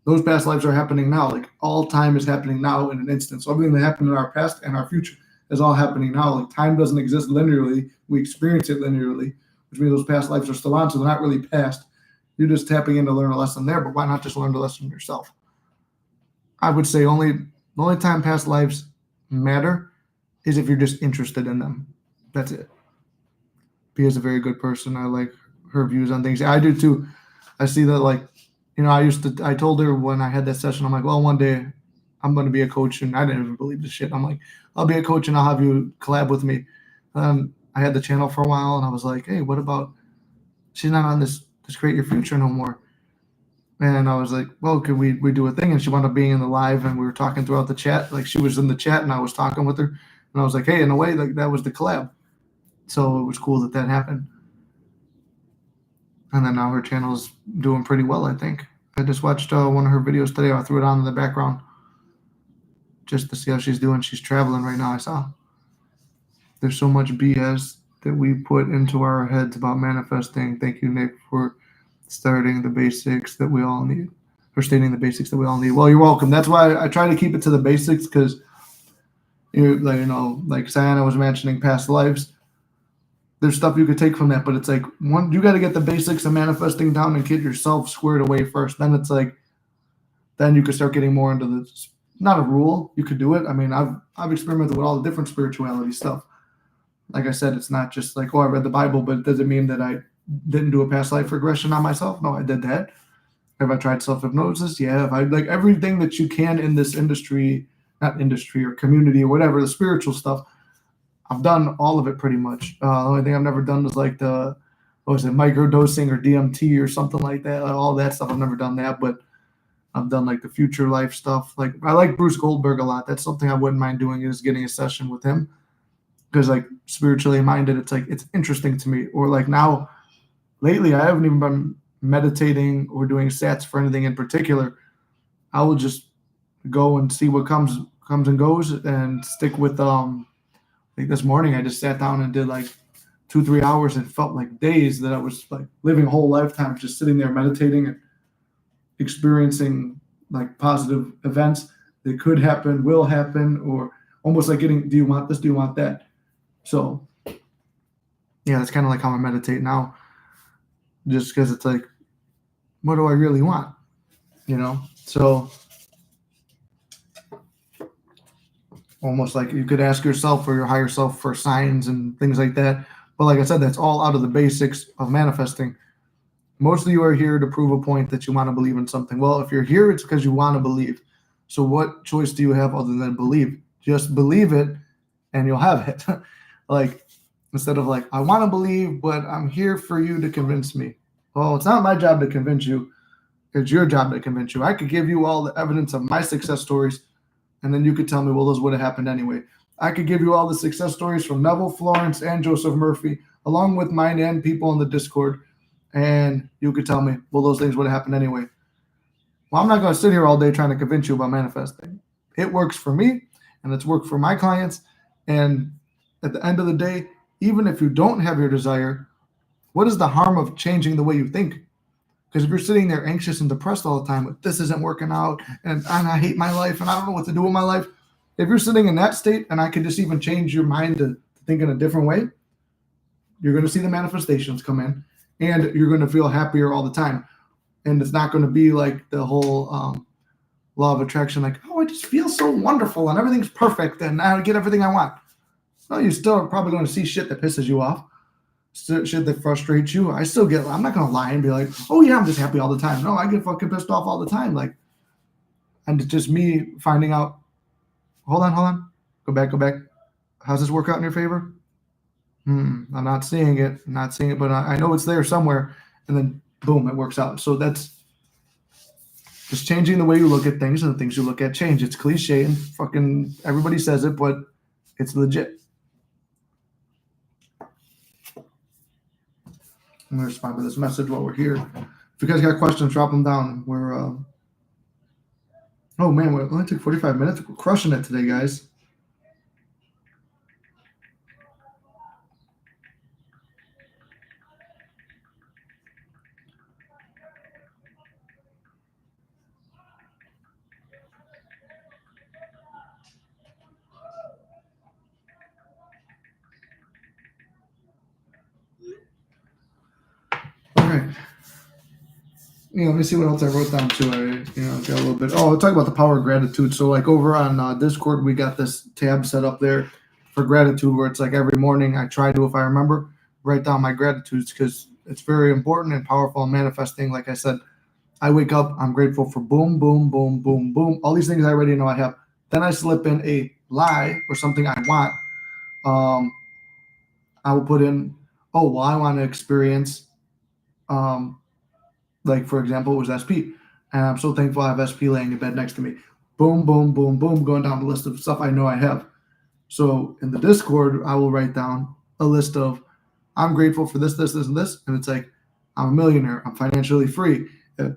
those past lives are happening now. Like all time is happening now in an instant. So everything that happened in our past and our future is all happening now. Like time doesn't exist linearly. We experience it linearly, which means those past lives are still on. So they're not really past. You're just tapping in to learn a lesson there, but why not just learn the lesson yourself? I would say the only time past lives matter is if you're just interested in them. That's it. Pia's a very good person. I like her views on things. I do too. I see that I told her when I had that session, I'm like, well, one day I'm going to be a coach, and I didn't even believe this shit. I'm like, I'll be a coach and I'll have you collab with me. I had the channel for a while, and I was like, hey, what about she's not on this Create Your Future no more? And I was like, well, could we do a thing? And she wound up being in the live, and we were talking throughout the chat. Like she was in the chat, and I was talking with her, and I was like, hey, in a way, like that was the collab. So it was cool that happened. And then now her channel's doing pretty well, I think. I just watched one of her videos today. I threw it on in the background just to see how she's doing. She's traveling right now, I saw. There's so much BS that we put into our heads about manifesting. Thank you, Nick, for starting the basics that we all need. Or stating the basics that we all need. Well, you're welcome. That's why I try to keep it to the basics, because like Sayana was mentioning past lives. There's stuff you could take from that, but it's like you got to get the basics of manifesting down and get yourself squared away first. Then it's like, then you could start getting more into the, not a rule. You could do it. I mean, I've experimented with all the different spirituality stuff. Like I said, it's not just like, oh, I read the Bible, but does it mean that I didn't do a past life regression on myself? No, I did that. Have I tried self-hypnosis? Yeah. Have I, like everything that you can in this industry, not industry or community or whatever, the spiritual stuff, I've done all of it pretty much. The only thing I've never done was like microdosing or DMT or something like that. All that stuff, I've never done that, but I've done like the future life stuff. Like I like Bruce Goldberg a lot. That's something I wouldn't mind doing, is getting a session with him, because like spiritually minded, it's like it's interesting to me. Or like now, lately, I haven't even been meditating or doing sats for anything in particular. I will just go and see what comes and goes and stick with like this morning I just sat down and did like 2-3 hours and felt like days that I was like living a whole lifetime just sitting there meditating and experiencing like positive events that could happen, will happen, or almost like getting, do you want this? Do you want that? So yeah, that's kind of like how I meditate now, just because it's like, what do I really want? So almost like you could ask yourself or your higher self for signs and things like that. But like I said, that's all out of the basics of manifesting. Most of you are here to prove a point that you want to believe in something. Well, if you're here, it's because you want to believe. So what choice do you have other than believe? Just believe it and you'll have it. Like, instead of like, I want to believe, but I'm here for you to convince me. Well, it's not my job to convince you. It's your job to convince you. I could give you all the evidence of my success stories, and then you could tell me, well, those would have happened anyway. I could give you all the success stories from Neville Florence and Joseph Murphy, along with mine and people in the Discord, and you could tell me, well, those things would have happened anyway. Well, I'm not going to sit here all day trying to convince you about manifesting. It works for me, and it's worked for my clients. And at the end of the day, even if you don't have your desire, what is the harm of changing the way you think? Because if you're sitting there anxious and depressed all the time, this isn't working out, and I hate my life, and I don't know what to do with my life. If you're sitting in that state, and I could just even change your mind to think in a different way, you're going to see the manifestations come in, and you're going to feel happier all the time. And it's not going to be like the whole law of attraction, like, oh, I just feel so wonderful, and everything's perfect, and I get everything I want. No, you're still probably going to see shit that pisses you off. Shit that frustrates you. I'm not gonna lie and be like, oh yeah, I'm just happy all the time. No, I get fucking pissed off all the time. Like, and it's just me finding out, hold on. Go back. How's this work out in your favor? I'm not seeing it, but I know it's there somewhere. And then boom, it works out. So that's just changing the way you look at things, and the things you look at change. It's cliche and fucking everybody says it, but it's legit. I'm going to respond to this message while we're here. If you guys got questions, drop them down. Oh man, we only took 45 minutes. We're crushing it today, guys. All right. Let me see what else I wrote down too. I got a little bit. Oh, I'll talk about the power of gratitude. So like over on Discord, we got this tab set up there for gratitude where it's like every morning I try to, if I remember, write down my gratitudes because it's very important and powerful in manifesting. Like I said, I wake up, I'm grateful for boom, boom, boom, boom, boom. All these things I already know I have. Then I slip in a lie or something I want. I will put in, oh, well, I want to experience like, for example, it was SP. And I'm so thankful I have SP laying in bed next to me. Boom, boom, boom, boom, going down the list of stuff I know I have. So in the Discord, I will write down a list of, I'm grateful for this, this, this, and this. And it's like, I'm a millionaire. I'm financially free. And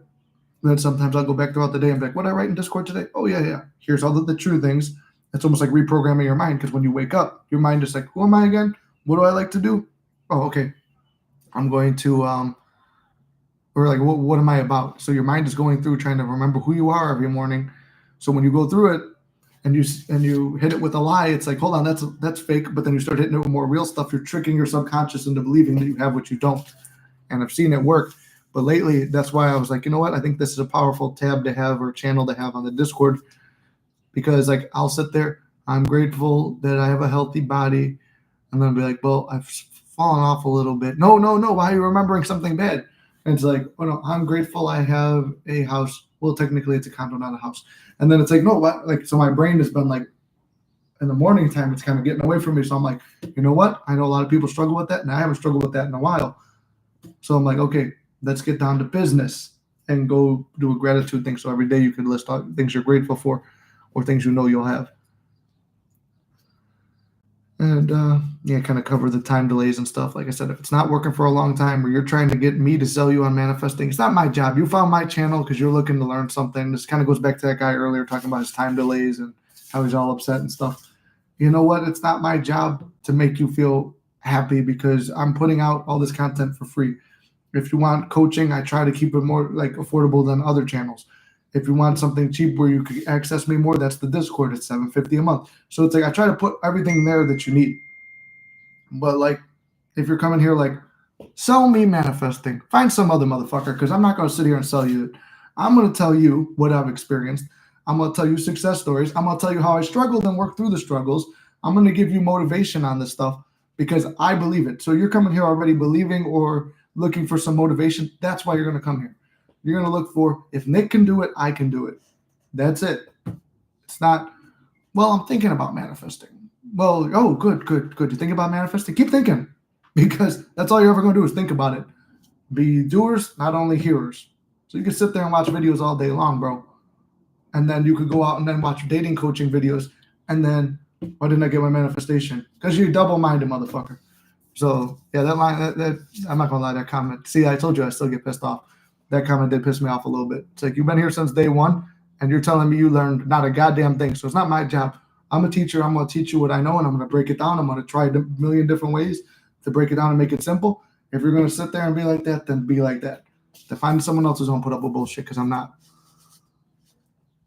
then sometimes I'll go back throughout the day and be like, what did I write in Discord today? Oh, yeah. Here's all the true things. It's almost like reprogramming your mind because when you wake up, your mind is like, who am I again? What do I like to do? Oh, okay. I'm going to or like what am I about? So your mind is going through trying to remember who you are every morning. So when you go through it and you hit it with a lie, it's like, hold on, that's fake. But then you start hitting it with more real stuff. You're tricking your subconscious into believing that you have what you don't. And I've seen it work. But lately, that's why I was like, you know what? I think this is a powerful tab to have or channel to have on the Discord because like I'll sit there, I'm grateful that I have a healthy body, and then I'll be like, well, I've fallen off a little bit. No. Why are you remembering something bad? And it's like, oh no, I'm grateful I have a house. Well, technically it's a condo, not a house. And then it's like, no, what? Like, so my brain has been like, in the morning time, it's kind of getting away from me. So I'm like, you know what? I know a lot of people struggle with that, and I haven't struggled with that in a while. So I'm like, okay, let's get down to business and go do a gratitude thing. So every day you can list out things you're grateful for or things you know you'll have. And kind of cover the time delays and stuff. Like I said, if it's not working for a long time or you're trying to get me to sell you on manifesting, it's not my job. You found my channel because you're looking to learn something. This kind of goes back to that guy earlier talking about his time delays and how he's all upset and stuff. You know what? It's not my job to make you feel happy because I'm putting out all this content for free. If you want coaching, I try to keep it more like affordable than other channels. If you want something cheap where you can access me more, that's the Discord. It's $7.50 a month. So it's like I try to put everything there that you need. But like, if you're coming here like, sell me manifesting, find some other motherfucker because I'm not going to sit here and sell you it. I'm going to tell you what I've experienced. I'm going to tell you success stories. I'm going to tell you how I struggled and worked through the struggles. I'm going to give you motivation on this stuff because I believe it. So you're coming here already believing or looking for some motivation. That's why you're going to come here. You're going to look for, if Nick can do it, I can do it. That's it. It's not, well, I'm thinking about manifesting. Well, oh, good. You think about manifesting? Keep thinking because that's all you're ever going to do is think about it. Be doers, not only hearers. So you can sit there and watch videos all day long, bro. And then you could go out and then watch dating coaching videos. And then, why didn't I get my manifestation? Because you're double-minded, motherfucker. So, yeah, that line, that I'm not going to lie, that comment. See, I told you I still get pissed off. That comment did piss me off a little bit. It's like, you've been here since day one, and you're telling me you learned not a goddamn thing. So it's not my job. I'm a teacher. I'm going to teach you what I know, and I'm going to break it down. I'm going to try a million different ways to break it down and make it simple. If you're going to sit there and be like that, then be like that. To find someone else who's going to put up with bullshit, because I'm not.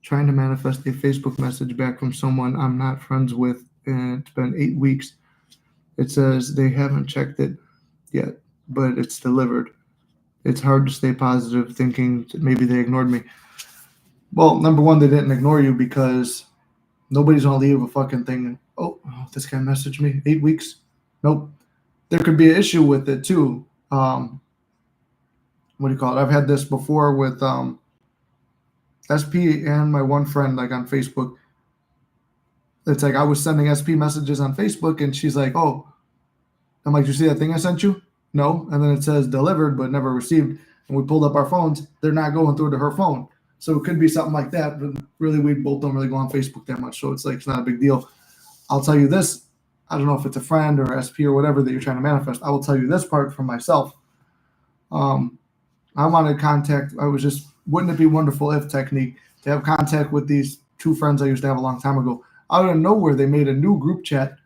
Trying to manifest a Facebook message back from someone I'm not friends with, and it's been 8 weeks. It says they haven't checked it yet, but it's delivered. It's hard to stay positive thinking maybe they ignored me. Well, number one, they didn't ignore you because nobody's going to leave a fucking thing. Oh, this guy messaged me. 8 weeks? Nope. There could be an issue with it too. What do you call it? I've had this before with SP and my one friend, like on Facebook. It's like I was sending SP messages on Facebook and she's like, oh, I'm like, you see that thing I sent you? No. And then it says delivered but never received. And we pulled up our phones. They're not going through to her phone. So it could be something like that. But really, we both don't really go on Facebook that much. So it's like, it's not a big deal. I'll tell you this. I don't know if it's a friend or SP or whatever that you're trying to manifest. I will tell you this part from myself. I wanted contact. Wouldn't it be wonderful if technique to have contact with these two friends I used to have a long time ago? Out of nowhere, they made a new group chat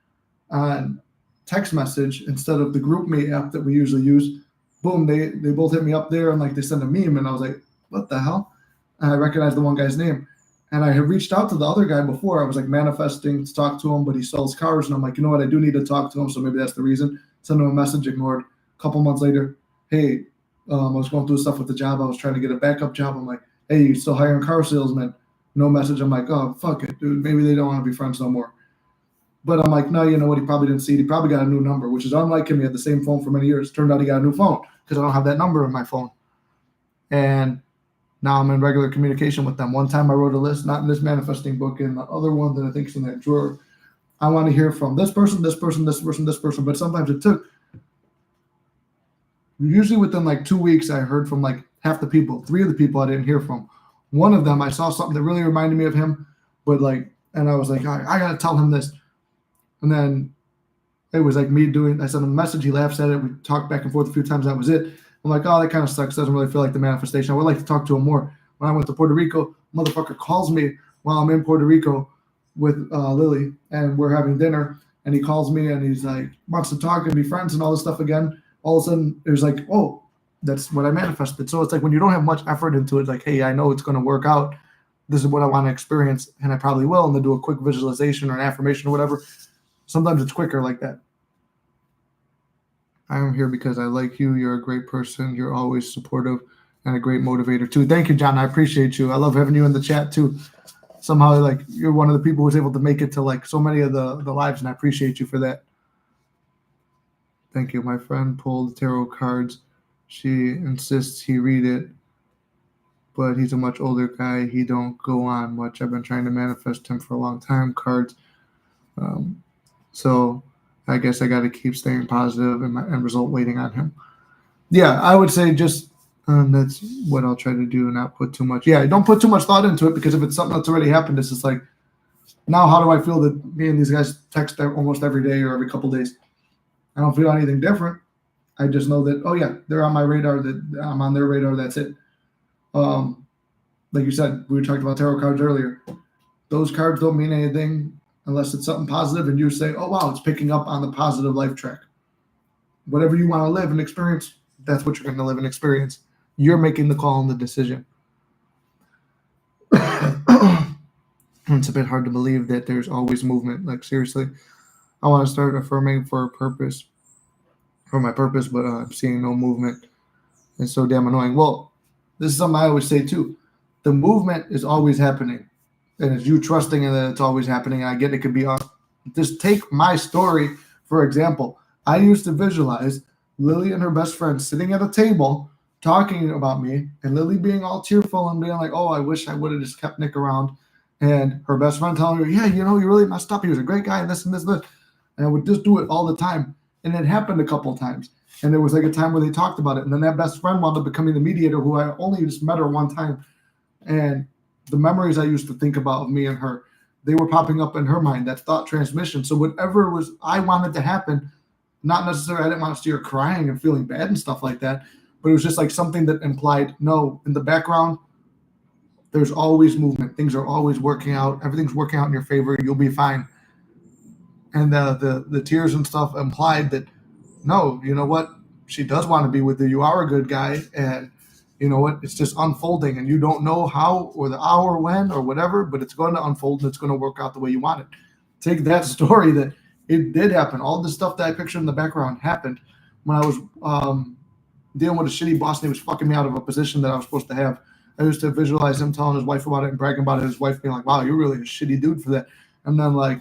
on text message instead of the GroupMe app that we usually use. Boom, they both hit me up there and like they sent a meme and I was like, what the hell? And I recognized the one guy's name. And I had reached out to the other guy before. I was like manifesting to talk to him, but he sells cars. And I'm like, you know what? I do need to talk to him. So maybe that's the reason. Send him a message, ignored. A couple months later, hey, I was going through stuff with the job. I was trying to get a backup job. I'm like, hey, you still hiring car salesmen? No message. I'm like, oh, fuck it, dude. Maybe they don't want to be friends no more. But I'm like, no, you know what? He probably didn't see it. He probably got a new number, which is unlike him. He had the same phone for many years. Turned out he got a new phone because I don't have that number in my phone. And now I'm in regular communication with them. One time I wrote a list, not in this manifesting book, in the other one that I think is in that drawer. I want to hear from this person, this person, this person, this person. But sometimes it took. Usually within like 2 weeks, I heard from like half the people. 3 of the people I didn't hear from. One of them, I saw something that really reminded me of him, but like, and I was like, I got to tell him this. And then it was like me I sent him a message. He laughs at it. We talked back and forth a few times. That was it. I'm like, oh, that kind of sucks. Doesn't really feel like the manifestation. I would like to talk to him more. When I went to Puerto Rico, motherfucker calls me while I'm in Puerto Rico with Lily, and we're having dinner. And he calls me and he's like, wants to talk and be friends and all this stuff again. All of a sudden, it was like, oh, that's what I manifested. So it's like when you don't have much effort into it, like, hey, I know it's going to work out. This is what I want to experience, and I probably will. And then do a quick visualization or an affirmation or whatever. Sometimes it's quicker like that. I am here because I like you. You're a great person. You're always supportive and a great motivator too. Thank you, John. I appreciate you. I love having you in the chat too. Somehow, like, you're one of the people who's able to make it to like so many of the lives, and I appreciate you for that. Thank you. My friend pulled tarot cards. She insists he read it, but he's a much older guy. He don't go on much. I've been trying to manifest him for a long time. Cards. So I guess I got to keep staying positive and end result waiting on him. Yeah, I would say just that's what I'll try to do, not put too much. Yeah, don't put too much thought into it, because if it's something that's already happened, it's just like, Now, how do I feel that me and these guys text almost every day or every couple days? I don't feel anything different. I just know that, oh yeah, they're on my radar, that I'm on their radar, that's it. Like you said, we talked about tarot cards earlier. Those cards don't mean anything unless it's something positive and you say, oh wow, it's picking up on the positive life track. Whatever you want to live and experience, that's what you're going to live and experience. You're making the call and the decision. It's a bit hard to believe that there's always movement. Like, seriously, I want to start affirming for a purpose, for my purpose, but I'm seeing no movement. It's so damn annoying. Well, this is something I always say too. The movement is always happening. And it's you trusting in that it's always happening. I get it could be on. Just take my story, for example. I used to visualize Lily and her best friend sitting at a table talking about me, and Lily being all tearful and being like, oh, I wish I would have just kept Nick around. And her best friend telling her, yeah, you really messed up. He was a great guy, and this and this and this. And I would just do it all the time. And it happened a couple of times. And there was like a time where they talked about it. And then that best friend wound up becoming the mediator, who I only just met her one time. And the memories I used to think about of me and her, they were popping up in her mind, that thought transmission. So whatever was I wanted to happen, not necessarily I didn't want to see her crying and feeling bad and stuff like that, but it was just like something that implied, no, in the background, there's always movement. Things are always working out. Everything's working out in your favor. You'll be fine. And the tears and stuff implied that, no, you know what? She does want to be with you. You are a good guy. And you know what? It's just unfolding. And you don't know how or the hour when or whatever, but it's going to unfold and it's going to work out the way you want it. Take that story that it did happen. All the stuff that I pictured in the background happened when I was dealing with a shitty boss and he was fucking me out of a position that I was supposed to have. I used to visualize him telling his wife about it and bragging about it. His wife being like, wow, you're really a shitty dude for that. And then like,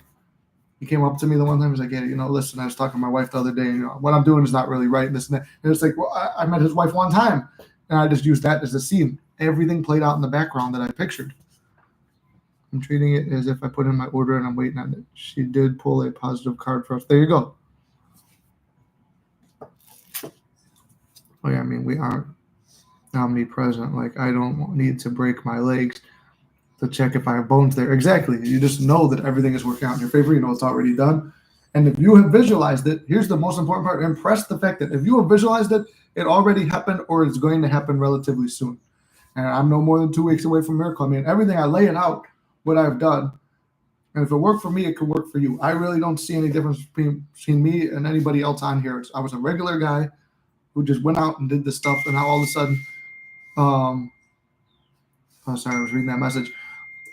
he came up to me the one time. He's like, yeah, listen, I was talking to my wife the other day. What I'm doing is not really right. And this and that. And it's like, well, I met his wife one time. And I just used that as a scene. Everything played out in the background that I pictured. I'm treating it as if I put in my order and I'm waiting on it. She did pull a positive card for us. There you go. Oh, yeah, I mean, we aren't omnipresent. Like, I don't need to break my legs to check if I have bones there. Exactly. You just know that everything is working out in your favor. You know it's already done. And if you have visualized it, here's the most important part. Impress the fact that if you have visualized it, it already happened or it's going to happen relatively soon. And I'm no more than 2 weeks away from miracle. I mean, everything I lay it out, what I've done. And if it worked for me, it could work for you. I really don't see any difference between me and anybody else on here. I was a regular guy who just went out and did this stuff. And now all of a sudden, oh, sorry, I was reading that message.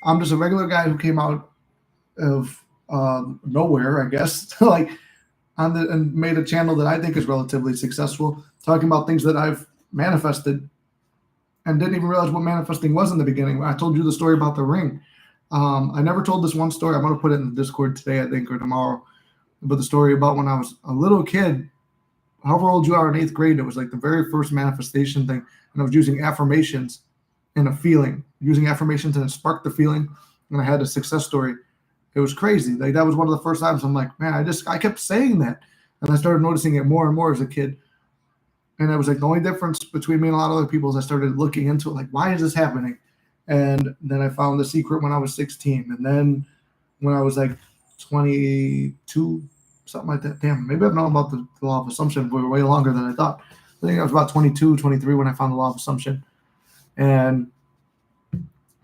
I'm just a regular guy who came out of nowhere, I guess, like and made a channel that I think is relatively successful, talking about things that I've manifested and didn't even realize what manifesting was in the beginning. I told you the story about the ring. I never told this one story. I'm going to put it in the Discord today, I think, or tomorrow. But the story about when I was a little kid, however old you are in 8th grade, it was like the very first manifestation thing. And I was using affirmations and a feeling, using affirmations and it sparked the feeling. And I had a success story. It was crazy. Like that was one of the first times I'm like, man, I kept saying that. And I started noticing it more and more as a kid. And it was like the only difference between me and a lot of other people is I started looking into it, like, why is this happening? And then I found The Secret when I was 16. And then when I was like 22, something like that. Damn, maybe I've known about the law of assumption for way longer than I thought. I think I was about 22, 23 when I found the law of assumption. And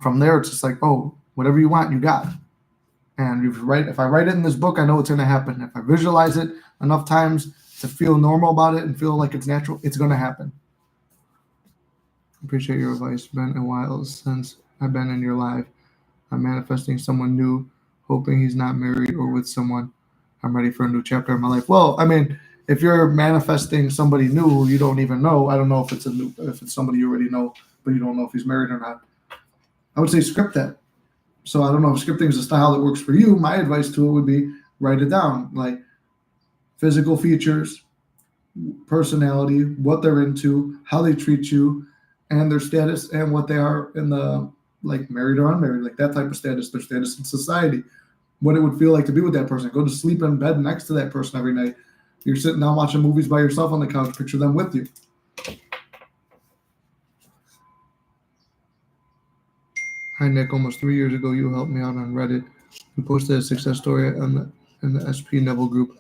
from there, it's just like, oh, whatever you want, you got. And if I write it in this book, I know it's going to happen. If I visualize it enough times to feel normal about it and feel like it's natural, it's going to happen. Appreciate your advice. Been a while since I've been in your life. I'm manifesting someone new, hoping he's not married or with someone. I'm ready for a new chapter in my life. Well, I mean, if you're manifesting somebody new who you don't even know, I don't know if it's somebody you already know, but you don't know if he's married or not. I would say script that. So I don't know if scripting is a style that works for you. My advice to it would be write it down, like physical features, personality, what they're into, how they treat you, and their status, and what they are in the, like, married or unmarried, like that type of status, their status in society, what it would feel like to be with that person. Go to sleep in bed next to that person every night. You're sitting down watching movies by yourself on the couch. Picture them with you. Hi, Nick. Almost 3 years ago, you helped me out on Reddit You posted a success story in the SP Neville group,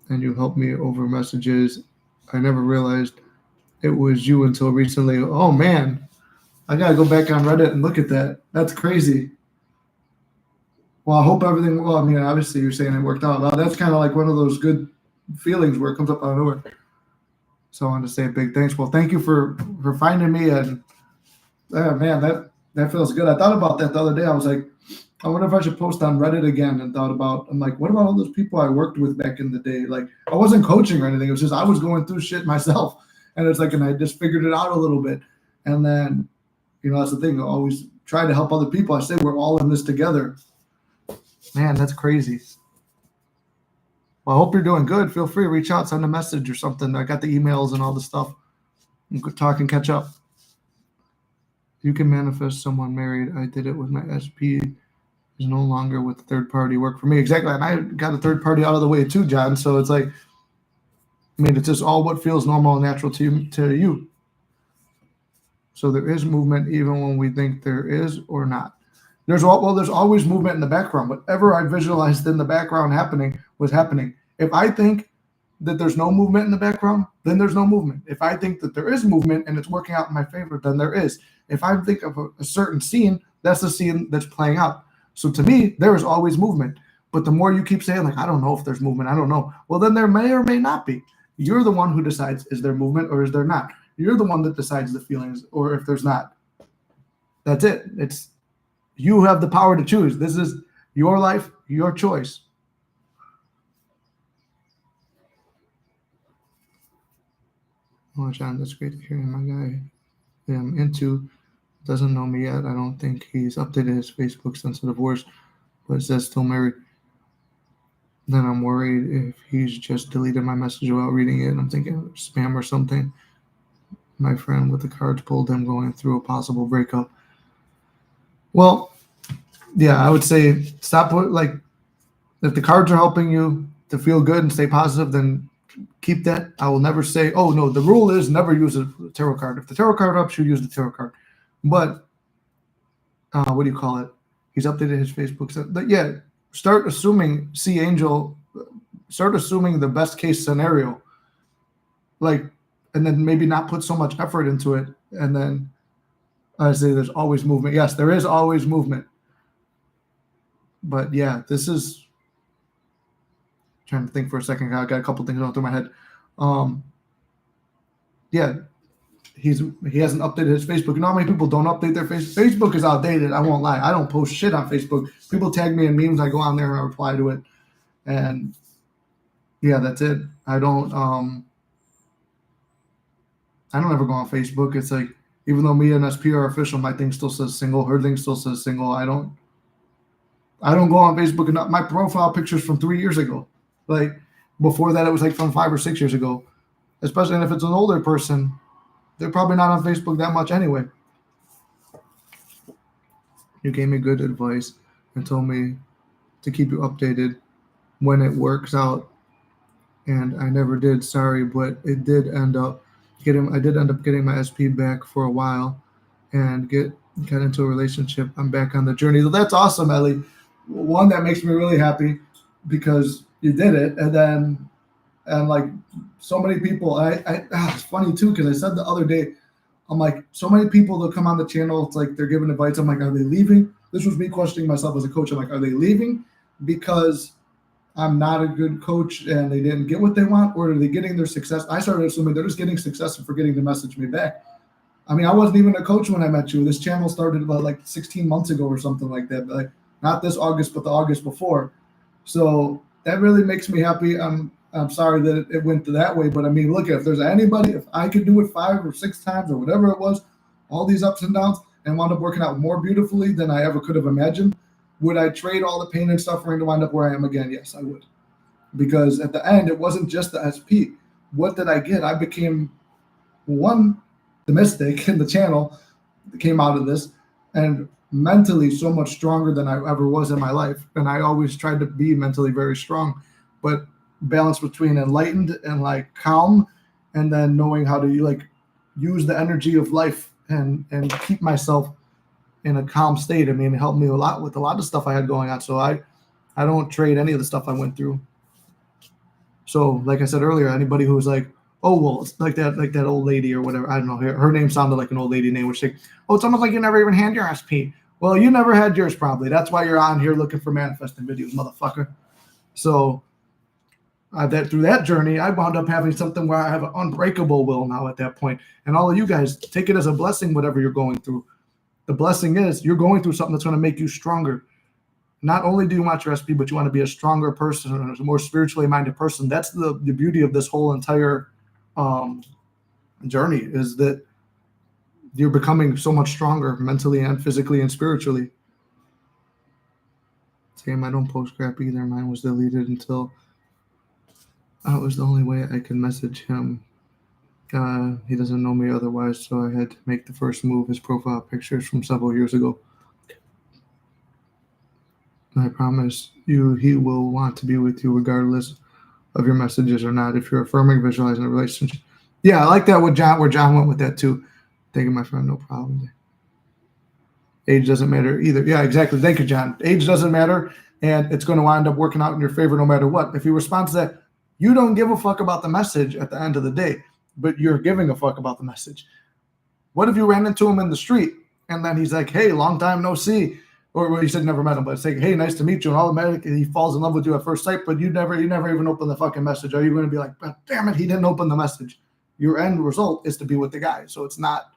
and you helped me over messages. I never realized it was you until recently. Oh man, I gotta go back on Reddit and look at that. That's crazy. Well, I hope everything. Well, I mean, obviously you're saying it worked out. Well, that's kind of like one of those good feelings where it comes up out of nowhere. So I want to say a big thanks. Well, thank you for finding me, and man, that feels good. I thought about that the other day. I was like, I wonder if I should post on Reddit again, and thought about, I'm like, what about all those people I worked with back in the day? Like, I wasn't coaching or anything. It was just I was going through shit myself, and it's like, and I just figured it out a little bit. And then, that's the thing. I always try to help other people. I say we're all in this together. Man, that's crazy. Well, I hope you're doing good. Feel free to reach out, send a message or something. I got the emails and all the stuff. We could talk and catch up. You can manifest someone married. I did it with my SP. Is no longer with the third party work for me. Exactly. And I got a third party out of the way too, John. So it's like, I mean, it's just all what feels normal and natural to you. So there is movement even when we think there is or not. There's always movement in the background. Whatever I visualized in the background happening was happening. If I think that there's no movement in the background, then there's no movement. If I think that there is movement and it's working out in my favor, then there is. If I think of a certain scene, that's the scene that's playing out. So to me, there is always movement. But the more you keep saying, like, I don't know if there's movement, I don't know. Well, then there may or may not be. You're the one who decides, is there movement or is there not? You're the one that decides the feelings or if there's not. That's it. You have the power to choose. This is your life, your choice. Oh, John, that's great to hear. My guy I'm into doesn't know me yet. I don't think he's updated his Facebook since the divorce, but it says still married. Then I'm worried if he's just deleted my message without reading it. I'm thinking spam or something. My friend with the cards pulled him going through a possible breakup. Well, yeah, I would say stop. Like, if the cards are helping you to feel good and stay positive, then keep that. I will never say, oh, no, the rule is never use a tarot card. If the tarot card helps you, use the tarot card. But what do you call it? He's updated his Facebook. But yeah, start assuming, start assuming the best case scenario. Like, and then maybe not put so much effort into it. And then I say there's always movement. Yes, there is always movement. But yeah, this is trying to think for a second. I got a couple things going through my head. Yeah, he hasn't updated his Facebook. You know how many people don't update their Facebook? Facebook is outdated. I won't lie. I don't post shit on Facebook. People tag me in memes. I go on there and I reply to it. And yeah, that's it. I don't ever go on Facebook. It's like, even though me and SP are official, my thing still says single. Her thing still says single. I don't go on Facebook enough. My profile picture's from 3 years ago. Like, before that, it was like from 5 or 6 years ago. Especially if it's an older person, they're probably not on Facebook that much anyway. You gave me good advice and told me to keep you updated when it works out. And I never did. Sorry, but it did end up getting. I did end up getting my SP back for a while, and got into a relationship. I'm back on the journey. So that's awesome, Ellie. One, that makes me really happy because you did it, and like so many people. It's funny too because I said the other day, I'm like, so many people that come on the channel, it's like they're giving advice. I'm like, are they leaving? This was me questioning myself as a coach. I'm like, are they leaving because I'm not a good coach and they didn't get what they want, or are they getting their success? I started assuming they're just getting success and forgetting to message me back. I mean, I wasn't even a coach when I met you. This channel started about like 16 months ago or something like that. But like, not this August, but the August before. So that really makes me happy. I'm sorry that it went that way, but I mean, look, if there's anybody, if I could do it 5 or 6 times or whatever it was, all these ups and downs, and wound up working out more beautifully than I ever could have imagined, would I trade all the pain and suffering to wind up where I am again? Yes, I would. Because at the end, it wasn't just the SP. What did I get? I became, one, the mystic in the channel that came out of this, and mentally so much stronger than I ever was in my life. And I always tried to be mentally very strong, but balance between enlightened and like calm, and then knowing how to like use the energy of life and keep myself in a calm state. I mean, it helped me a lot with a lot of stuff I had going on. So I don't trade any of the stuff I went through. So, like I said earlier, anybody who was like, oh, well, it's like that old lady or whatever. I don't know. Her name sounded like an old lady name, which like, oh, it's almost like you never even had your SP. Well, you never had yours probably. That's why you're on here looking for manifesting videos, motherfucker. So that through that journey, I wound up having something where I have an unbreakable will now at that point. And all of you guys, take it as a blessing, whatever you're going through. The blessing is you're going through something that's going to make you stronger. Not only do you want your SP, but you want to be a stronger person, a more spiritually minded person. That's the beauty of this whole entire journey, is that you're becoming so much stronger mentally and physically and spiritually. Same, I don't post crap either. Mine was deleted until it was the only way I could message him. He doesn't know me otherwise, so I had to make the first move. His profile pictures from several years ago. I promise you, he will want to be with you regardless of your messages or not. If you're affirming, visualizing a relationship. Yeah, I like that with John, where John went with that too. Thank you, my friend. No problem. Age doesn't matter either. Yeah, exactly. Thank you, John. Age doesn't matter, and it's going to wind up working out in your favor no matter what. If you respond to that, you don't give a fuck about the message at the end of the day, but you're giving a fuck about the message. What if you ran into him in the street and then he's like, hey, long time no see? Or well, you said never met him, but it's like, hey, nice to meet you. And automatically he falls in love with you at first sight, but you never even open the fucking message. Are you going to be like, damn it, he didn't open the message? Your end result is to be with the guy. So it's not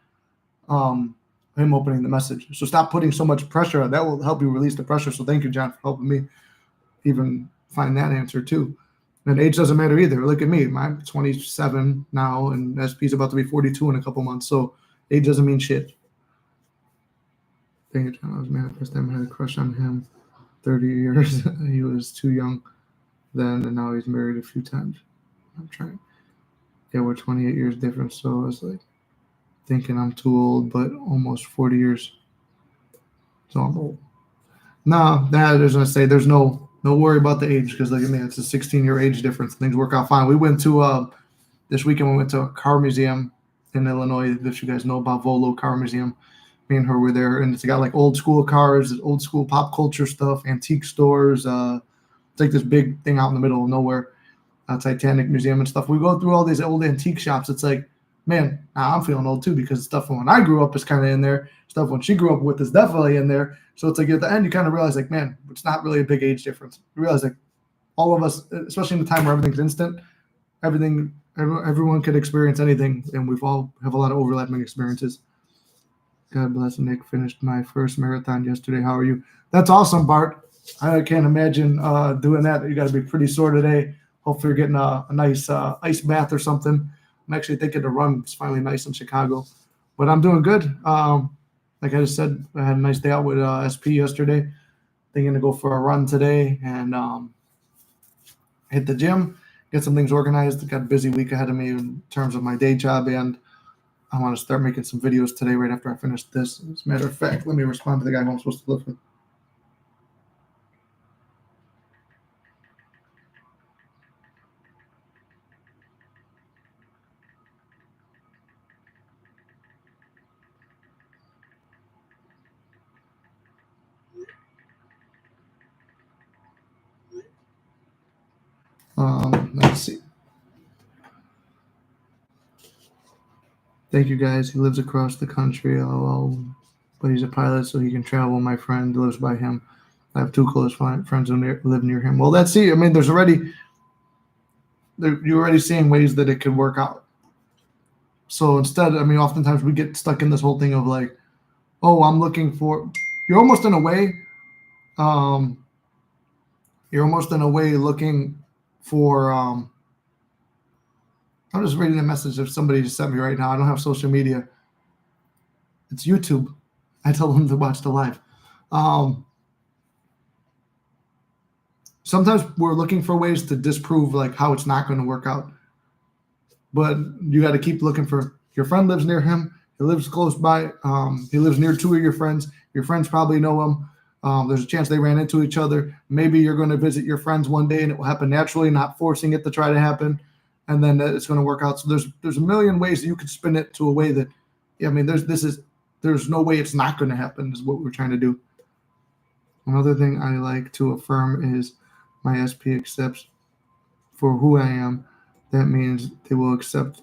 him opening the message. So stop putting so much pressure. That will help you release the pressure. So thank you, John, for helping me even find that answer too. And age doesn't matter either. Look at me. I'm 27 now, and SP's about to be 42 in a couple months. So age doesn't mean shit. Thank you, John. I was mad first time I had a crush on him. 30 years. He was too young then, and now he's married a few times. I'm trying. Yeah, we're 28 years different, so I was like thinking I'm too old, but almost 40 years. So I'm old. No, that is going to say there's no worry about the age, because look at me, it's a 16-year age difference. Things work out fine. We went to this weekend. We went to a car museum in Illinois that you guys know about, Volo Car Museum. Me and her were there, and it's got like old school cars, old school pop culture stuff, antique stores. It's like this big thing out in the middle of nowhere, Titanic Museum and stuff. We go through all these old antique shops. It's like, man, now I'm feeling old too, because stuff from when I grew up is kind of in there. Stuff when she grew up with is definitely in there. So it's like at the end, you kind of realize like, man, it's not really a big age difference. You realize like all of us, especially in the time where everything's instant, everyone could experience anything, and we've all have a lot of overlapping experiences. God bless. Nick finished my first marathon yesterday. How are you? That's awesome, Bart. I can't imagine doing that. You got to be pretty sore today. Hopefully you're getting a nice ice bath or something. I'm actually thinking the run is finally nice in Chicago, but I'm doing good. Like I just said, I had a nice day out with SP yesterday. Thinking to go for a run today and hit the gym, get some things organized. Got a busy week ahead of me in terms of my day job, and I want to start making some videos today right after I finish this. As a matter of fact, let me respond to the guy who I'm supposed to live with. Let's see. Thank you, guys. He lives across the country, but he's a pilot, so he can travel. My friend lives by him. I have two close friends who live near him. Well, that's it. I mean, you're already seeing ways that it could work out. So instead, I mean, oftentimes we get stuck in this whole thing of like, oh, I'm looking for. You're almost in a way looking for. I'm just reading a message of somebody just sent me right now. I don't have social media. It's YouTube. I tell them to watch the live. Sometimes we're looking for ways to disprove like how it's not going to work out. But you got to keep looking for your friend lives near him. He lives close by. He lives near two of your friends. Your friends probably know him. There's a chance they ran into each other. Maybe you're going to visit your friends one day and it will happen naturally, not forcing it to try to happen. And then it's going to work out. So there's a million ways that you could spin it to a way that, yeah, I mean, this is there's no way it's not going to happen is what we're trying to do. Another thing I like to affirm is my SP accepts for who I am. That means they will accept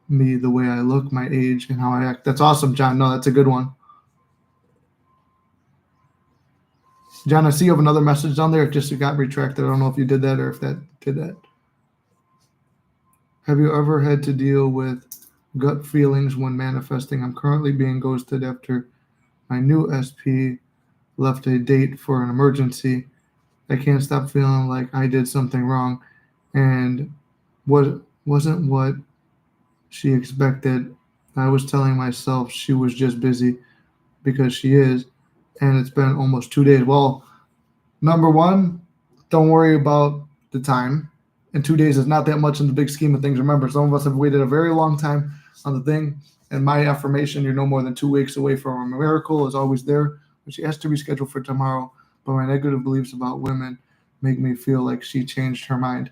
me the way I look, my age, and how I act. That's awesome, John. No, that's a good one. John, I see you have another message on there. It just got retracted. I don't know if you did that or if that did that. Have you ever had to deal with gut feelings when manifesting? I'm currently being ghosted after my new SP left a date for an emergency. I can't stop feeling like I did something wrong and wasn't what she expected. I was telling myself she was just busy because she is, and it's been almost 2 days. Well, number one, don't worry about the time. And 2 days is not that much in the big scheme of things. Remember, some of us have waited a very long time on the thing. And my affirmation, you're no more than 2 weeks away from a miracle, is always there. But she has to reschedule for tomorrow. But my negative beliefs about women make me feel like she changed her mind.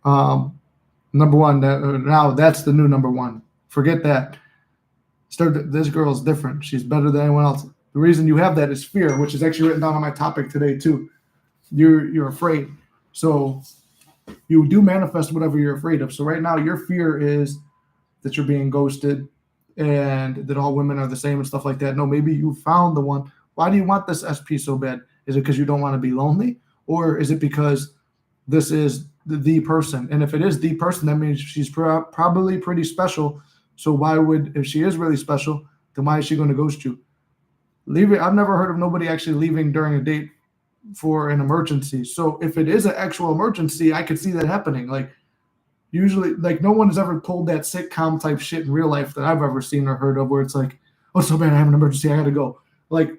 Number one, now that's the new number one. Forget that. This girl's different. She's better than anyone else. The reason you have that is fear, which is actually written down on my topic today too. You're afraid. So you do manifest whatever you're afraid of. So right now your fear is that you're being ghosted and that all women are the same and stuff like that. No, maybe you found the one. Why do you want this SP so bad? Is it because you don't want to be lonely? Or is it because this is the person? And if it is the person, that means she's probably pretty special. So if she is really special, then why is she going to ghost you? Leave it. I've never heard of nobody actually leaving during a date for an emergency. So if it is an actual emergency, I could see that happening. Like usually, like no one has ever pulled that sitcom type shit in real life that I've ever seen or heard of where it's like, oh, so bad, I have an emergency, I got to go. Like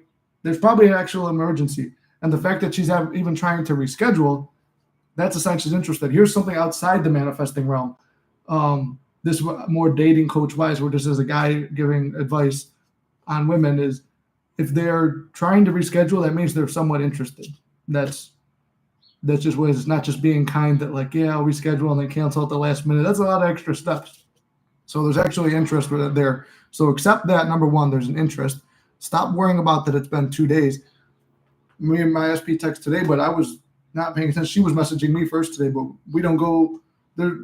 there's probably an actual emergency. And the fact that she's even trying to reschedule, that's a sign she's interested. Here's something outside the manifesting realm. This more dating coach wise, where this is a guy giving advice on women is if they're trying to reschedule, that means they're somewhat interested. That's just what it's not just being kind that like, yeah, I'll reschedule and then cancel at the last minute. That's a lot of extra steps. So there's actually interest there. So accept that, number one, there's an interest. Stop worrying about that it's been 2 days. Me and my SP text today, but I was not paying attention. She was messaging me first today, but we don't go there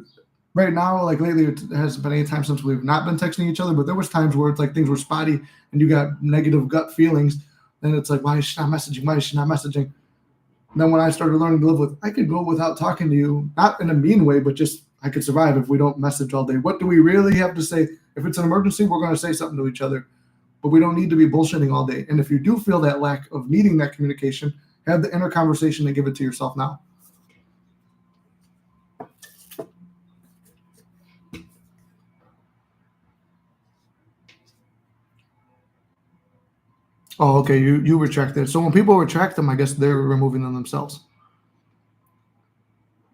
right now. Like lately, it hasn't been any time since we've not been texting each other, but there was times where it's like things were spotty and you got negative gut feelings. And it's like, why is she not messaging? Why is she not messaging? And then when I started learning to live with, I could go without talking to you, not in a mean way, but just I could survive if we don't message all day. What do we really have to say? If it's an emergency, we're going to say something to each other, but we don't need to be bullshitting all day. And if you do feel that lack of needing that communication, have the inner conversation and give it to yourself now. Oh, okay. You retract it. So when people retract them, I guess they're removing them themselves.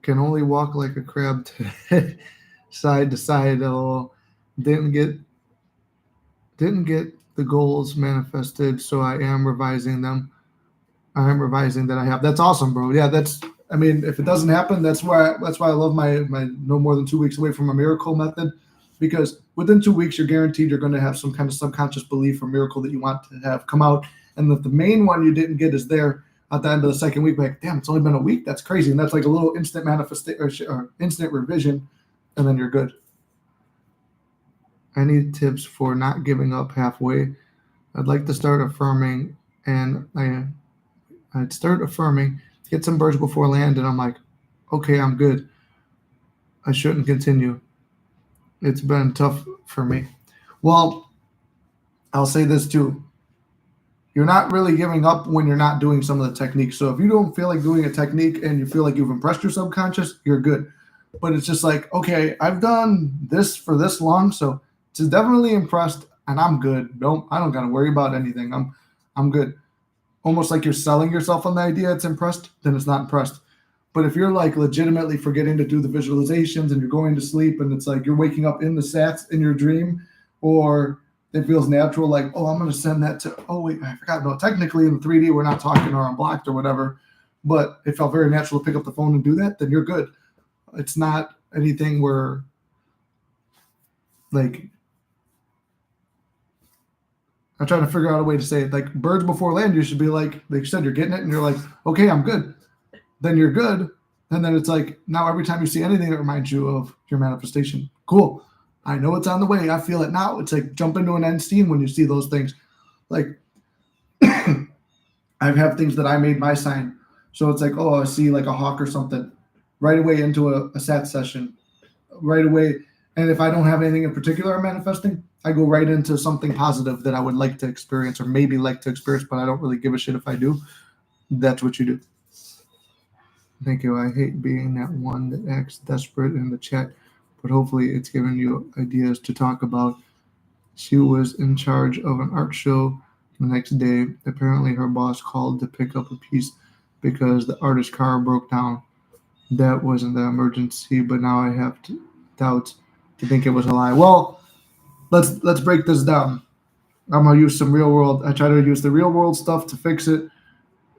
Can only walk like a crab side to side. Oh, didn't get the goals manifested, so I am revising them. I am revising that I have. That's awesome, bro. Yeah, I mean, if it doesn't happen, that's why I love my no more than 2 weeks away from a miracle method, because within 2 weeks, you're guaranteed you're going to have some kind of subconscious belief or miracle that you want to have come out. And if the main one you didn't get is there at the end of the second week, like, damn, it's only been a week. That's crazy. And that's like a little instant manifestation or instant revision, and then you're good. I need tips for not giving up halfway. I'd like to start affirming, and I'd start affirming, get some birds before land, and I'm like, okay, I'm good. I shouldn't continue. It's been tough for me. Well, I'll say this too. You're not really giving up when you're not doing some of the techniques. So if you don't feel like doing a technique and you feel like you've impressed your subconscious, you're good. But it's just like, okay, I've done this for this long, so it's definitely impressed, and I'm good. I don't got to worry about anything. I'm good. Almost like you're selling yourself on the idea it's impressed, then it's not impressed. But if you're like legitimately forgetting to do the visualizations and you're going to sleep and it's like you're waking up in the sats in your dream, or it feels natural, like, oh, I'm going to send that to, oh, wait, I forgot. No, technically in 3D, we're not talking or I'm blocked or whatever, but it felt very natural to pick up the phone and do that, then you're good. It's not anything where, like, I'm trying to figure out a way to say it. Like birds before land, you should be like you said, you're getting it, and you're like, okay, I'm good. Then you're good, and then it's like now every time you see anything that reminds you of your manifestation, cool. I know it's on the way. I feel it now. It's like jump into an end steam when you see those things. Like I have things that I made my sign, so it's like, oh, I see like a hawk or something, right away into a sat session, right away. And if I don't have anything in particular I'm manifesting, I go right into something positive that I would like to experience or maybe like to experience, but I don't really give a shit if I do. That's what you do. Thank you. I hate being that one that acts desperate in the chat, but hopefully it's given you ideas to talk about. She was in charge of an art show the next day. Apparently her boss called to pick up a piece because the artist's car broke down. That wasn't the emergency, but now I have doubts to think it was a lie. Well, let's break this down. I'm gonna use some real world. I try to use the real world stuff to fix it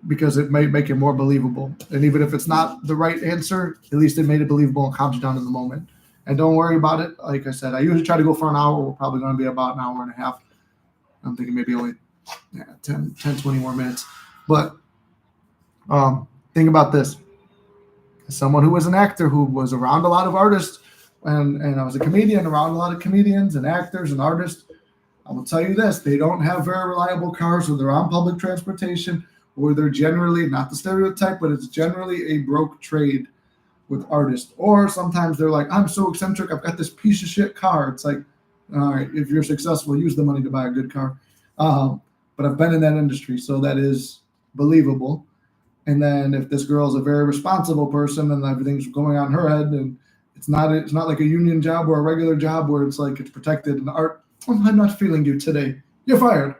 because it might make it more believable. And even if it's not the right answer, at least it made it believable and calms you down in the moment. And don't worry about it. Like I said, I usually try to go for an hour. We're probably going to be about an hour and a half. I'm thinking maybe only 10, 20 more minutes. But think about this. As someone who was an actor who was around a lot of artists, and I was a comedian around a lot of comedians and actors and artists, I will tell you this. They don't have very reliable cars, or they're on public transportation, or they're generally, not the stereotype, but it's generally a broke trade with artists. Or sometimes they're like, I'm so eccentric, I've got this piece of shit car. It's like, all right, if you're successful, use the money to buy a good car. But I've been in that industry, so that is believable. And then if this girl is a very responsible person and everything's going on her head, and it's not like a union job or a regular job where it's like it's protected and art, I'm not feeling you today, you're fired.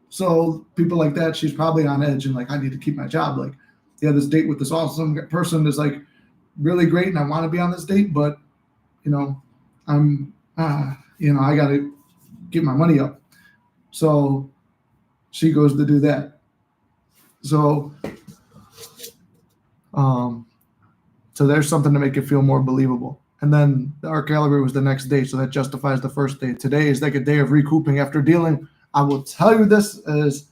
So people like that, she's probably on edge and like, I need to keep my job. Like, yeah, this date with this awesome person is like really great and I want to be on this date, but I'm I got to get my money up. So she goes to do that. So there's something to make it feel more believable. And then the art gallery was the next day, so that justifies the first day. Today is like a day of recouping after dealing. I will tell you this as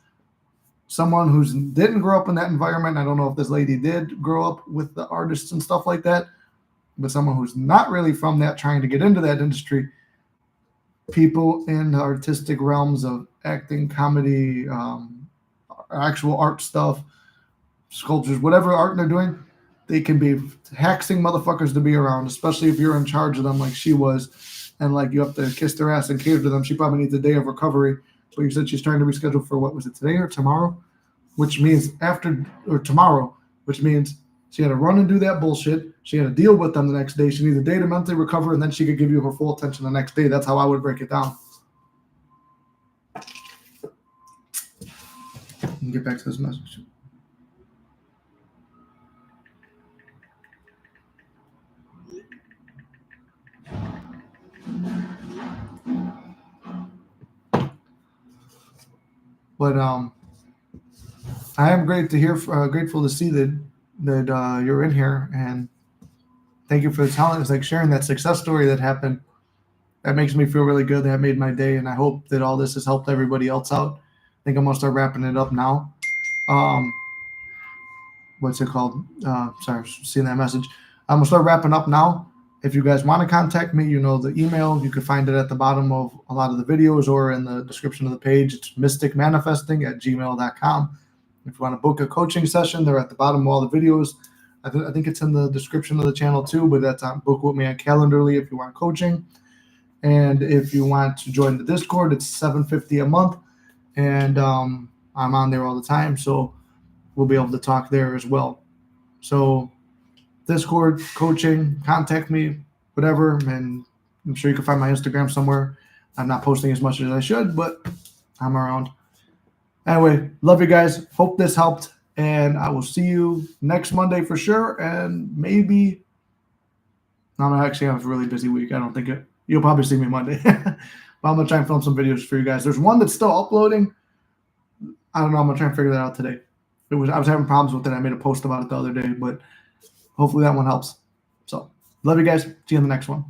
someone who didn't grow up in that environment. I don't know if this lady did grow up with the artists and stuff like that, but someone who's not really from that, trying to get into that industry, people in the artistic realms of acting, comedy, actual art stuff, sculptures, whatever art they're doing, they can be taxing motherfuckers to be around, especially if you're in charge of them like she was, and like you have to kiss their ass and cater to them. She probably needs a day of recovery. But you said she's trying to reschedule for, what was it, today or tomorrow? Which means tomorrow, which means she had to run and do that bullshit. She had to deal with them the next day. She needs a day to mentally recover, and then she could give you her full attention the next day. That's how I would break it down. And get back to this message. But I am grateful to see that you're in here, and thank you for telling us, like sharing that success story that happened. That makes me feel really good. That made my day, and I hope that all this has helped everybody else out. I think I'm gonna start wrapping it up now. What's it called? Sorry, seeing that message. I'm gonna start wrapping up now. If you guys want to contact me, the email. You can find it at the bottom of a lot of the videos or in the description of the page. It's mysticmanifesting@gmail.com. If you want to book a coaching session, they're at the bottom of all the videos. I think it's in the description of the channel too, but that's on Book With Me on Calendarly if you want coaching. And if you want to join the Discord, it's $7.50 a month. And I'm on there all the time, so we'll be able to talk there as well. So Discord, coaching, contact me, whatever, and I'm sure you can find my Instagram somewhere. I'm not posting as much as I should, but I'm around. Anyway, love you guys. Hope this helped, and I will see you next Monday for sure, and maybe I'm going to actually have a really busy week. I don't think you'll probably see me Monday, but I'm going to try and film some videos for you guys. There's one that's still uploading. I don't know. I'm going to try and figure that out today. I was having problems with it. I made a post about it the other day, but hopefully that one helps. So, love you guys. See you in the next one.